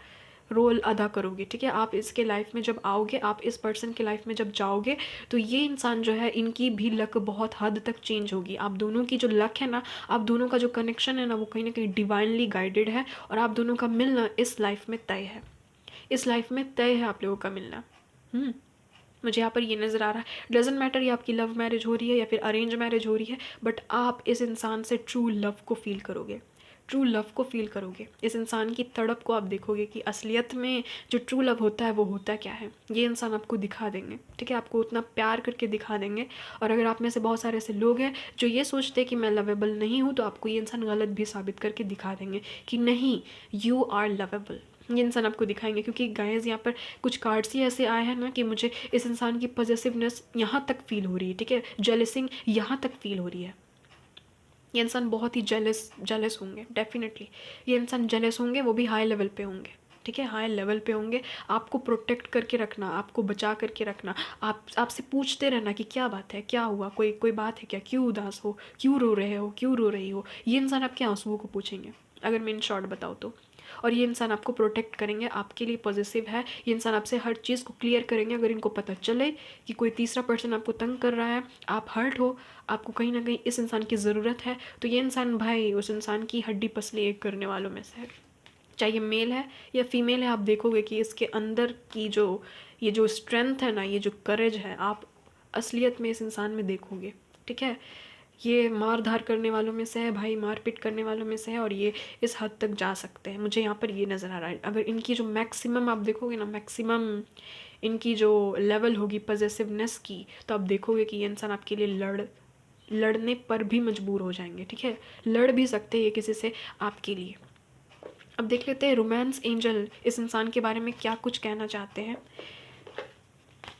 रोल अदा करोगे। ठीक है, आप इसके लाइफ में जब आओगे, आप इस पर्सन के लाइफ में जब जाओगे, तो ये इंसान जो है इनकी भी लक बहुत हद तक चेंज होगी। आप दोनों की जो लक है ना, आप दोनों का जो कनेक्शन है ना, वो कहीं ना कहीं डिवाइनली गाइडेड है। और आप दोनों का मिलना इस लाइफ में तय है, इस लाइफ में तय है आप लोगों का मिलना। मुझे यहाँ पर ये नज़र आ रहा है। डजेंट मैटर ये आपकी लव मैरिज हो रही है या फिर अरेंज मैरिज हो रही है, बट आप इस इंसान से ट्रू लव को फील करोगे, ट्रू लव को फील करोगे। इस इंसान की तड़प को आप देखोगे कि असलियत में जो ट्रू लव होता है वो होता क्या है, ये इंसान आपको दिखा देंगे। ठीक है, आपको उतना प्यार करके दिखा देंगे। और अगर आप में से बहुत सारे ऐसे लोग हैं जो ये सोचते हैं कि मैं लवेबल नहीं हूँ, तो आपको ये इंसान गलत भी साबित करके दिखा देंगे कि नहीं, यू आर लवेबल। ये इंसान आपको दिखाएंगे, क्योंकि गाइस यहाँ पर कुछ कार्ड्स ही ऐसे आए हैं ना कि मुझे इस इंसान की पॉजिटिवनेस यहाँ तक फील हो रही है। ठीक है, जेलसिंग यहाँ तक फील हो रही है। ये इंसान बहुत ही जेलस होंगे, डेफिनेटली ये इंसान जेलस होंगे, वो भी हाई लेवल पे होंगे। ठीक है, हाई लेवल पे होंगे। आपको प्रोटेक्ट करके रखना, आपको बचा करके रखना। आपसे पूछते रहना कि क्या बात है, क्या हुआ, कोई बात है क्या, क्यों उदास हो, क्यों रो रहे हो, क्यों रो रही हो। ये इंसान आपके आंसुओं को पूछेंगे, अगर मैं इन शॉर्ट बताऊँ तो। और ये इंसान आपको प्रोटेक्ट करेंगे, आपके लिए पॉजिटिव है। ये इंसान आपसे हर चीज़ को क्लियर करेंगे। अगर इनको पता चले कि कोई तीसरा पर्सन आपको तंग कर रहा है, आप हर्ट हो, आपको कहीं ना कहीं इस इंसान की ज़रूरत है, तो ये इंसान भाई उस इंसान की हड्डी पसली एक करने वालों में से है। चाहे मेल है या फीमेल है, आप देखोगे कि इसके अंदर की ये जो स्ट्रेंथ है ना, ये जो करेज है, आप असलियत में इस इंसान में देखोगे। ठीक है, ये मार धार करने वालों में से है भाई, मार पीट करने वालों में से है, और ये इस हद तक जा सकते हैं। मुझे यहाँ पर ये नज़र आ रहा है। अगर इनकी जो मैक्सिमम आप देखोगे ना, मैक्सिमम इनकी जो लेवल होगी पॉजिटिवनेस की, तो आप देखोगे कि ये इंसान आपके लिए लड़ने पर भी मजबूर हो जाएंगे। ठीक है, लड़ भी सकते हैं ये किसी से आपके लिए। अब देख लेते हैं रोमांस एंजल इस इंसान के बारे में क्या कुछ कहना चाहते हैं।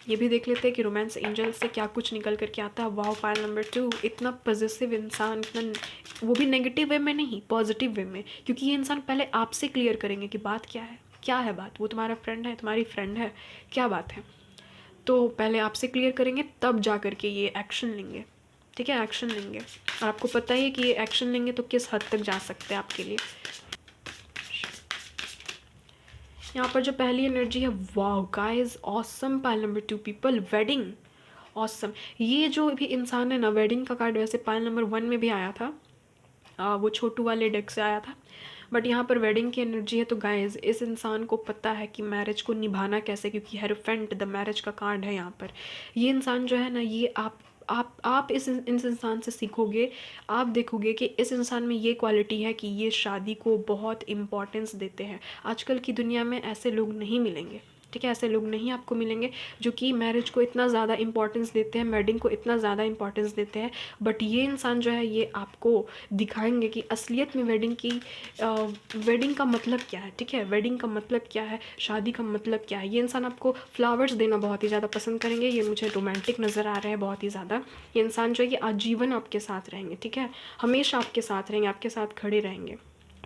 ये भी देख लेते हैं कि रोमांस एंजल से क्या कुछ निकल करके आता है। वाओ, पाइल नंबर 2, इतना पॉजिटिव इंसान, इतना वो भी नेगेटिव वे में नहीं, पॉजिटिव वे में, क्योंकि ये इंसान पहले आपसे क्लियर करेंगे कि बात क्या है, क्या है बात, वो तुम्हारा फ्रेंड है, तुम्हारी फ्रेंड है, क्या बात है। तो पहले आपसे क्लियर करेंगे, तब जा कर के ये एक्शन लेंगे, ठीक है, एक्शन लेंगे। और आपको पता ही है कि ये एक्शन लेंगे तो किस हद तक जा सकते हैं आपके लिए। यहाँ पर जो पहली एनर्जी है, wow guys, awesome, pile number 2 people, wedding, awesome. ये जो भी इंसान है ना, वेडिंग का कार्ड वैसे पाइल नंबर 1 में भी आया था, वो छोटू वाले डेक से आया था, बट यहाँ पर वेडिंग की एनर्जी है। तो गाइज, इस इंसान को पता है कि मैरिज को निभाना कैसे, क्योंकि हेरोफेंट द मैरिज का कार्ड है यहाँ पर। ये इंसान जो है ना, ये आप इस इंसान से सीखोगे, आप देखोगे कि इस इंसान में ये क्वालिटी है कि ये शादी को बहुत इम्पोर्टेंस देते हैं। आजकल की दुनिया में ऐसे लोग नहीं मिलेंगे, ठीक है, ऐसे लोग नहीं आपको मिलेंगे जो कि मैरिज को इतना ज़्यादा इंपॉर्टेंस देते हैं, वेडिंग को इतना ज़्यादा इंपॉर्टेंस देते हैं। बट ये इंसान जो है, ये आपको दिखाएंगे कि असलियत में वेडिंग का मतलब क्या है, ठीक है, वेडिंग का मतलब क्या है, शादी का मतलब क्या है। ये इंसान आपको फ्लावर्स देना बहुत ही ज़्यादा पसंद करेंगे, ये मुझे रोमांटिक नज़र आ रहा है बहुत ही ज़्यादा। ये इंसान जो है, ये आजीवन आपके साथ रहेंगे, ठीक है, हमेशा आपके साथ रहेंगे, आपके साथ खड़े रहेंगे।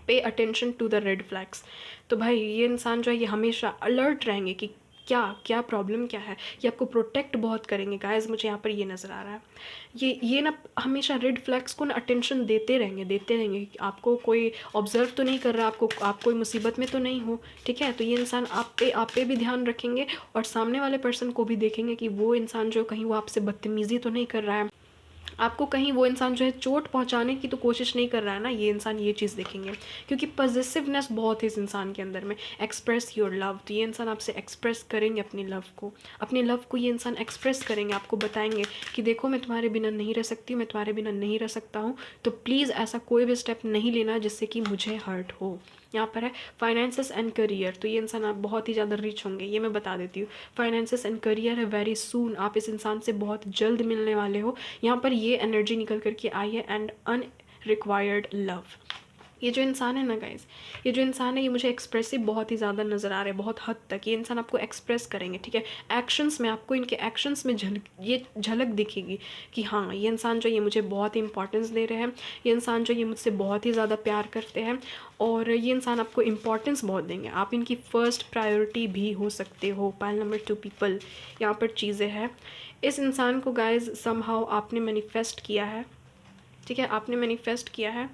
Pay attention to the red flags. तो भाई, ये इंसान जो है, ये हमेशा अलर्ट रहेंगे कि क्या क्या प्रॉब्लम क्या है। ये आपको प्रोटेक्ट बहुत करेंगे गाइस, मुझे यहाँ पर ये नज़र आ रहा है। ये ना हमेशा रेड फ्लैग्स को ना अटेंशन देते रहेंगे, देते रहेंगे। आपको कोई ऑब्जर्व तो नहीं कर रहा, आप कोई मुसीबत में तो नहीं हो, ठीक है। तो ये इंसान आप पे भी ध्यान रखेंगे, और सामने वाले पर्सन को भी देखेंगे कि वो इंसान जो कहीं वो आपसे बदतमीज़ी तो नहीं कर रहा है, आपको कहीं वो इंसान जो है चोट पहुंचाने की तो कोशिश नहीं कर रहा है ना। ये इंसान ये चीज़ देखेंगे, क्योंकि पॉजिटिवनेस बहुत है इस इंसान के अंदर में। एक्सप्रेस योर लव, तो ये इंसान आपसे एक्सप्रेस करेंगे अपने लव को ये इंसान एक्सप्रेस करेंगे, आपको बताएंगे कि देखो, मैं तुम्हारे बिना नहीं रह सकती, मैं तुम्हारे बिना नहीं रह सकता हूँ, तो प्लीज़ ऐसा कोई भी स्टेप नहीं लेना जिससे कि मुझे हर्ट हो। यहाँ पर है फाइनेंसेस एंड करियर, तो ये इंसान आप बहुत ही ज़्यादा रिच होंगे, ये मैं बता देती हूँ। फाइनेंसेस एंड करियर है, वेरी सून आप इस इंसान से बहुत जल्द मिलने वाले हो। यहाँ पर ये एनर्जी निकल करके आई है, एंड अनरिक्वायर्ड लव। ये जो इंसान है ना गाइज, ये जो इंसान है, ये मुझे एक्सप्रेसिव बहुत ही ज़्यादा नज़र आ रहा है, बहुत हद तक। ये इंसान आपको एक्सप्रेस करेंगे, ठीक है, एक्शंस में, आपको इनके एक्शंस में झलक दिखेगी कि हाँ, ये इंसान जो ये मुझे बहुत ही इंपॉर्टेंस दे रहे हैं, ये इंसान जो ये मुझसे बहुत ही ज़्यादा प्यार करते हैं, और ये इंसान आपको इम्पॉर्टेंस बहुत देंगे, आप इनकी फ़र्स्ट प्रायोरिटी भी हो सकते हो। पाइल नंबर 2 पीपल, यहाँ पर चीज़ें हैं। इस इंसान को गाइज समहाउ आपने मैनिफेस्ट किया है, ठीक है, आपने मैनिफेस्ट किया है,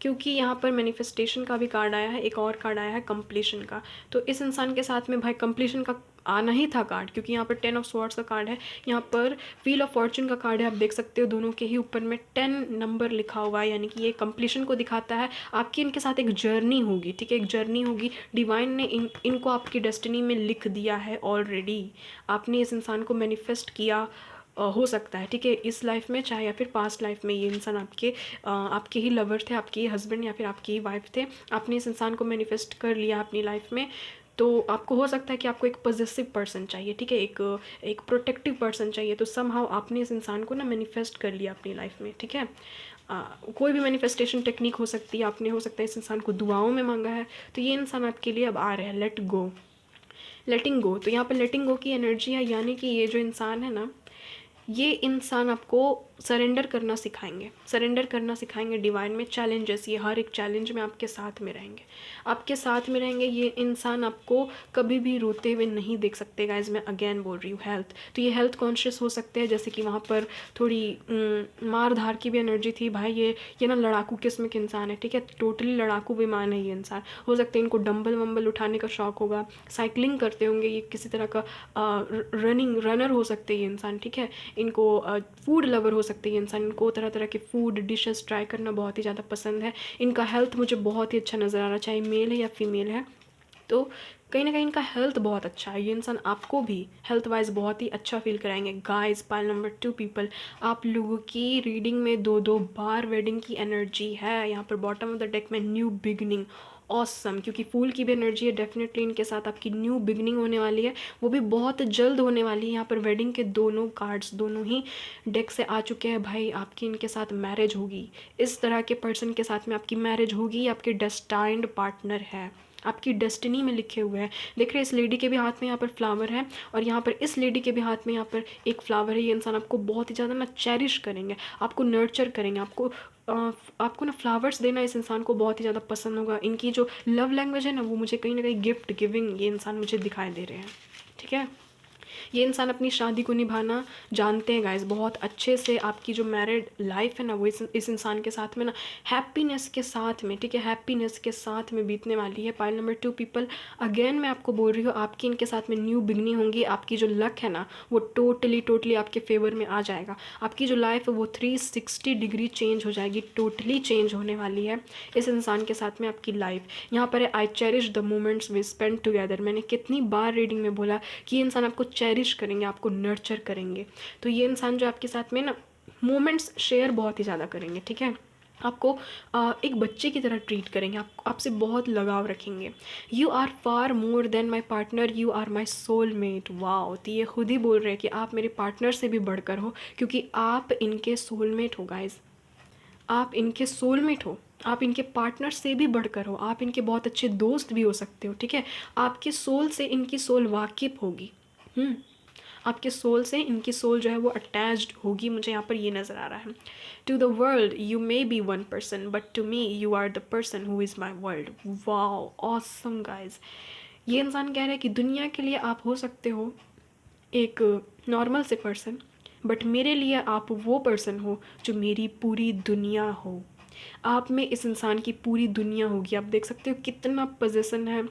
क्योंकि यहाँ पर मैनिफेस्टेशन का भी कार्ड आया है, एक और कार्ड आया है कंप्लीशन का। तो इस इंसान के साथ में भाई कंप्लीशन का आना ही था कार्ड, क्योंकि यहाँ पर 10 ऑफ स्वॉर्ड्स का कार्ड है, यहाँ पर व्हील ऑफ फॉर्चून का कार्ड है। आप देख सकते हो दोनों के ही ऊपर में 10 नंबर लिखा हुआ है, यानी कि ये कंप्लीशन को दिखाता है। आपकी इनके साथ एक जर्नी होगी, ठीक है, एक जर्नी होगी। डिवाइन ने इनको आपकी डेस्टिनी में लिख दिया है ऑलरेडी। आपने इस इंसान को मैनिफेस्ट किया, हो सकता है, ठीक है, इस लाइफ में चाहे या फिर पास्ट लाइफ में ये इंसान आपके ही लवर थे, आपके ही हस्बैंड या फिर आपकी ही वाइफ थे। आपने इस इंसान को मैनिफेस्ट कर लिया अपनी लाइफ में। तो आपको हो सकता है कि आपको एक पॉजिटिव पर्सन चाहिए, ठीक है, एक प्रोटेक्टिव पर्सन चाहिए। तो समहाउ आपने इस इंसान को ना मैनिफेस्ट कर लिया अपनी लाइफ में, ठीक है। कोई भी मैनिफेस्टेशन टेक्निक हो सकती है, आपने हो सकता है इस इंसान को दुआओं में मांगा है, तो ये इंसान आपके लिए अब आ रहा है। लेट गो, लेटिंग गो। तो यहाँ पर लेटिंग गो की एनर्जी है, यानी कि ये जो इंसान है ना, ये इंसान आपको सरेंडर करना सिखाएंगे, सरेंडर करना सिखाएंगे डिवाइन में। चैलेंजेस, ये हर एक चैलेंज में आपके साथ में रहेंगे, आपके साथ में रहेंगे। ये इंसान आपको कभी भी रोते हुए नहीं देख सकते गाइज, मैं अगेन बोल रही हूँ। हेल्थ, तो ये हेल्थ कॉन्शियस हो सकते हैं, जैसे कि वहाँ पर थोड़ी मार धार की भी एनर्जी थी। भाई ये ना लड़ाकू किस्म के इंसान है, ठीक है, टोटली लड़ाकू विमान है ये इंसान। हो सकता है इनको डंबल वंबल उठाने का शौक होगा, साइकिलिंग करते होंगे, ये किसी तरह का रनर हो सकते हैं ये इंसान, ठीक है। इनको फूड लवर हो सकते हैं इंसान, इनको तरह तरह के फूड डिशेस ट्राई करना बहुत ही ज़्यादा पसंद है। इनका हेल्थ मुझे बहुत ही अच्छा नज़र आ रहा है, चाहे मेल है या फीमेल है। तो कहीं ना कहीं इनका हेल्थ बहुत अच्छा है। ये इंसान आपको भी हेल्थ वाइज बहुत ही अच्छा फील कराएंगे। गाइस, पाइल नंबर 2 पीपल, आप लोगों की रीडिंग में 2-2 बार वेडिंग की एनर्जी है। यहाँ पर बॉटम ऑफ द डेक में न्यू बिगनिंग, ऑसम, क्योंकि फूल की भी एनर्जी है। डेफिनेटली इनके साथ आपकी न्यू बिगनिंग होने वाली है, वो भी बहुत जल्द होने वाली है। यहाँ पर वेडिंग के दोनों कार्ड्स दोनों ही डेक से आ चुके हैं। भाई, आपकी इनके साथ मैरिज होगी, इस तरह के पर्सन के साथ में आपकी मैरिज होगी। आपके डेस्टाइंड पार्टनर है, आपकी डेस्टिनी में लिखे हुए हैं। देख रहे हैं, इस लेडी के भी हाथ में यहाँ पर फ्लावर है, और यहाँ पर इस लेडी के भी हाथ में यहाँ पर एक फ्लावर है। ये इंसान आपको बहुत ही ज़्यादा ना चेरिश करेंगे, आपको नर्चर करेंगे, आपको ना फ्लावर्स देना इस इंसान को बहुत ही ज़्यादा पसंद होगा। इनकी जो लव लैंग्वेज है ना, वो मुझे कहीं ना कहीं गिफ्ट गिविंग ये इंसान मुझे दिखाई दे रहे हैं, ठीक है। ये इंसान अपनी शादी को निभाना जानते हैं गाइस बहुत अच्छे से। आपकी जो मैरिड लाइफ है ना वो इस इंसान के साथ में ना हैप्पीनेस के साथ में, ठीक है, हैप्पीनेस के साथ में बीतने वाली है। पाइल नंबर 2 पीपल, अगेन मैं आपको बोल रही हूँ, आपकी इनके साथ में न्यू बिगनिंग होंगी। आपकी जो लक है ना वो टोटली आपके फेवर में आ जाएगा। आपकी जो लाइफ है वो 360 डिग्री चेंज हो जाएगी, टोटली चेंज होने वाली है इस इंसान के साथ में आपकी लाइफ। यहाँ पर है I cherish the moments we spend together. मैंने कितनी बार रीडिंग में बोला कि ये इंसान आपको चेरिश करेंगे, आपको नर्चर करेंगे। तो ये इंसान जो आपके साथ में ना मोमेंट्स शेयर बहुत ही ज़्यादा करेंगे, ठीक है, आपको एक बच्चे की तरह ट्रीट करेंगे, आपसे बहुत लगाव रखेंगे। You are far more than my partner, you are my soulmate. Wow, तो ये खुद ही बोल रहे हैं कि आप मेरे पार्टनर से भी बढ़कर हो, क्योंकि आप इनके सोलमेट हो गाइज, आप इनके सोलमेट हो, आप इनके पार्टनर से भी बढ़कर हो, आप इनके बहुत अच्छे दोस्त भी हो सकते हो, ठीक है। आपके सोल से इनकी सोल वाकिफ होगी। आपके सोल से इनकी सोल जो है वो अटैच्ड होगी, मुझे यहाँ पर ये नज़र आ रहा है। To the world you may be one person but to me you are the person who is my world. Wow, awesome guys. ये इंसान कह रहा है कि दुनिया के लिए आप हो सकते हो एक नॉर्मल से पर्सन, बट मेरे लिए आप वो पर्सन हो जो मेरी पूरी दुनिया हो। आप में इस इंसान की पूरी दुनिया होगी। आप देख सकते हो कितना पोजेसन है,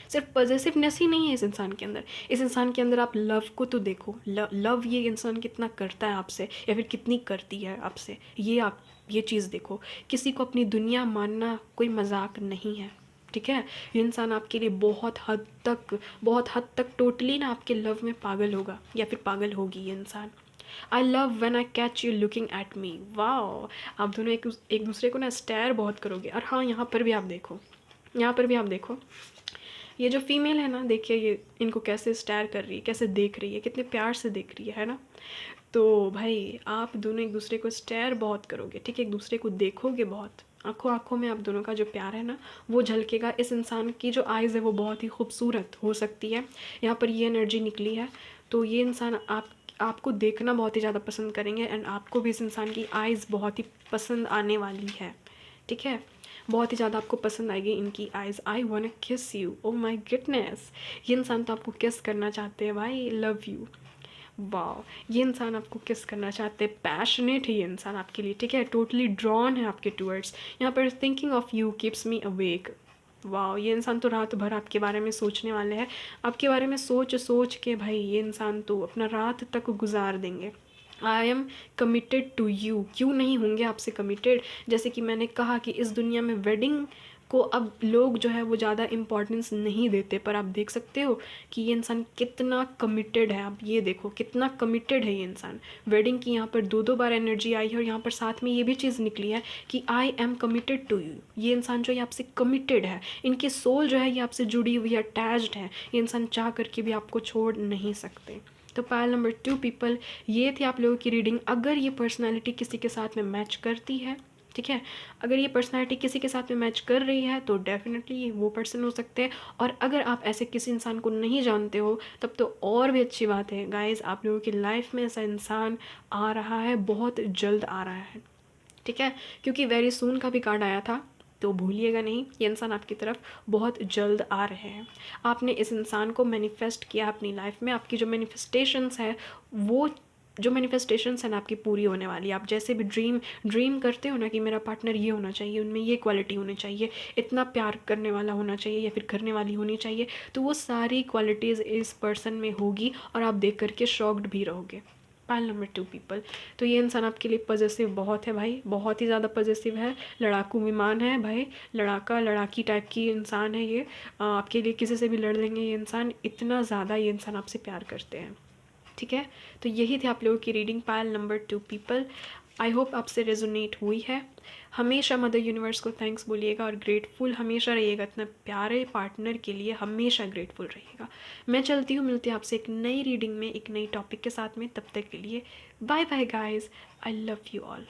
सिर्फ पॉजिटिवनेस ही नहीं है इस इंसान के अंदर। इस इंसान के अंदर आप लव को तो देखो, लव ये इंसान कितना करता है आपसे, या फिर कितनी करती है आपसे, ये आप ये चीज़ देखो। किसी को अपनी दुनिया मानना कोई मजाक नहीं है, ठीक है। ये इंसान आपके लिए बहुत हद तक टोटली ना आपके लव में पागल होगा या फिर पागल होगी ये इंसान। I love when I catch you looking at me. Wow, आप दोनों एक दूसरे को ना स्टेयर बहुत करोगे। और हाँ, यहाँ पर भी आप देखो, यहाँ पर भी आप देखो, ये जो फीमेल है ना, देखिए ये इनको कैसे स्टेयर कर रही है, कैसे देख रही है, कितने प्यार से देख रही है ना। तो भाई आप दोनों एक दूसरे को स्टेयर बहुत करोगे, ठीक है, एक दूसरे को देखोगे बहुत, आंखों आंखों में आप दोनों का जो प्यार है ना वो झलकेगा। इस इंसान की जो आइज़ है वो बहुत ही खूबसूरत हो सकती है, यहाँ पर ये एनर्जी निकली है। तो ये इंसान आपको देखना बहुत ही ज़्यादा पसंद करेंगे, एंड आपको भी इस इंसान की आइज़ बहुत ही पसंद आने वाली है, ठीक है, बहुत ही ज़्यादा आपको पसंद आएगी इनकी आइज़। आई वांट किस यू, ओ माय गुडनेस। ये इंसान तो आपको किस करना चाहते हैं भाई, लव यू। वाह, ये इंसान आपको किस करना चाहते हैं, पैशनेट है ये इंसान आपके लिए, ठीक है, टोटली ड्रॉन है आपके टूवर्ड्स। यहाँ पर thinking of you keeps me awake. वाह, ये इंसान तो रात भर आपके बारे में सोचने वाले हैं, आपके बारे में सोच के भाई ये इंसान तो अपना रात तक गुजार देंगे। I am committed to you. क्यों नहीं होंगे आपसे कमिटेड। जैसे कि मैंने कहा कि इस दुनिया में वेडिंग को अब लोग जो है वो ज़्यादा इम्पोर्टेंस नहीं देते, पर आप देख सकते हो कि ये इंसान कितना कमिटेड है। आप ये देखो कितना कमिटेड है ये इंसान। वेडिंग की यहाँ पर दो बार एनर्जी आई है, और यहाँ पर साथ में ये भी चीज़ निकली है कि I am committed to you. ये इंसान जो है आपसे कमिटेड है, इनकी सोल जो है ये आपसे जुड़ी हुई है, अटैच्ड है। ये इंसान चाह करके भी आपको छोड़ नहीं सकते। तो पाइल नंबर 2 पीपल, ये थी आप लोगों की रीडिंग। अगर ये पर्सनालिटी किसी के साथ में मैच करती है, ठीक है, अगर ये पर्सनालिटी किसी के साथ में मैच कर रही है तो डेफिनेटली ये वो पर्सन हो सकते हैं। और अगर आप ऐसे किसी इंसान को नहीं जानते हो तब तो और भी अच्छी बात है गाइज, आप लोगों की लाइफ में ऐसा इंसान आ रहा है, बहुत जल्द आ रहा है, ठीक है, क्योंकि वेरी सून का भी कार्ड आया था, तो भूलिएगा नहीं, ये इंसान आपकी तरफ बहुत जल्द आ रहे हैं। आपने इस इंसान को मैनिफेस्ट किया अपनी लाइफ में, आपकी जो मैनिफेस्टेशंस है वो जो मैनिफेस्टेशंस हैं ना आपकी पूरी होने वाली है। आप जैसे भी ड्रीम करते हो ना कि मेरा पार्टनर ये होना चाहिए, उनमें ये क्वालिटी होनी चाहिए, इतना प्यार करने वाला होना चाहिए या फिर करने वाली होनी चाहिए, तो वो सारी क्वालिटीज़ इस पर्सन में होगी और आप देख करके शॉक्ड भी रहोगे। पाइल नंबर 2 पीपल, तो ये इंसान आपके लिए पॉजिटिव बहुत है भाई, बहुत ही ज़्यादा पॉजिटिव है, लड़ाकू विमान है भाई, लड़ाकी टाइप की इंसान है ये। आपके लिए किसी से भी लड़ लेंगे ये इंसान, इतना ज़्यादा ये इंसान आपसे प्यार करते हैं, ठीक है। तो यही थी आप लोगों की reading pile number 2 people. I hope आपसे रेजोनेट हुई है। हमेशा मदर यूनिवर्स को थैंक्स बोलिएगा और ग्रेटफुल हमेशा रहिएगा, इतना प्यारे पार्टनर के लिए हमेशा ग्रेटफुल रहिएगा। मैं चलती हूँ, मिलती हूँ आपसे एक नई रीडिंग में एक नई टॉपिक के साथ में, तब तक के लिए bye bye guys, I love you all.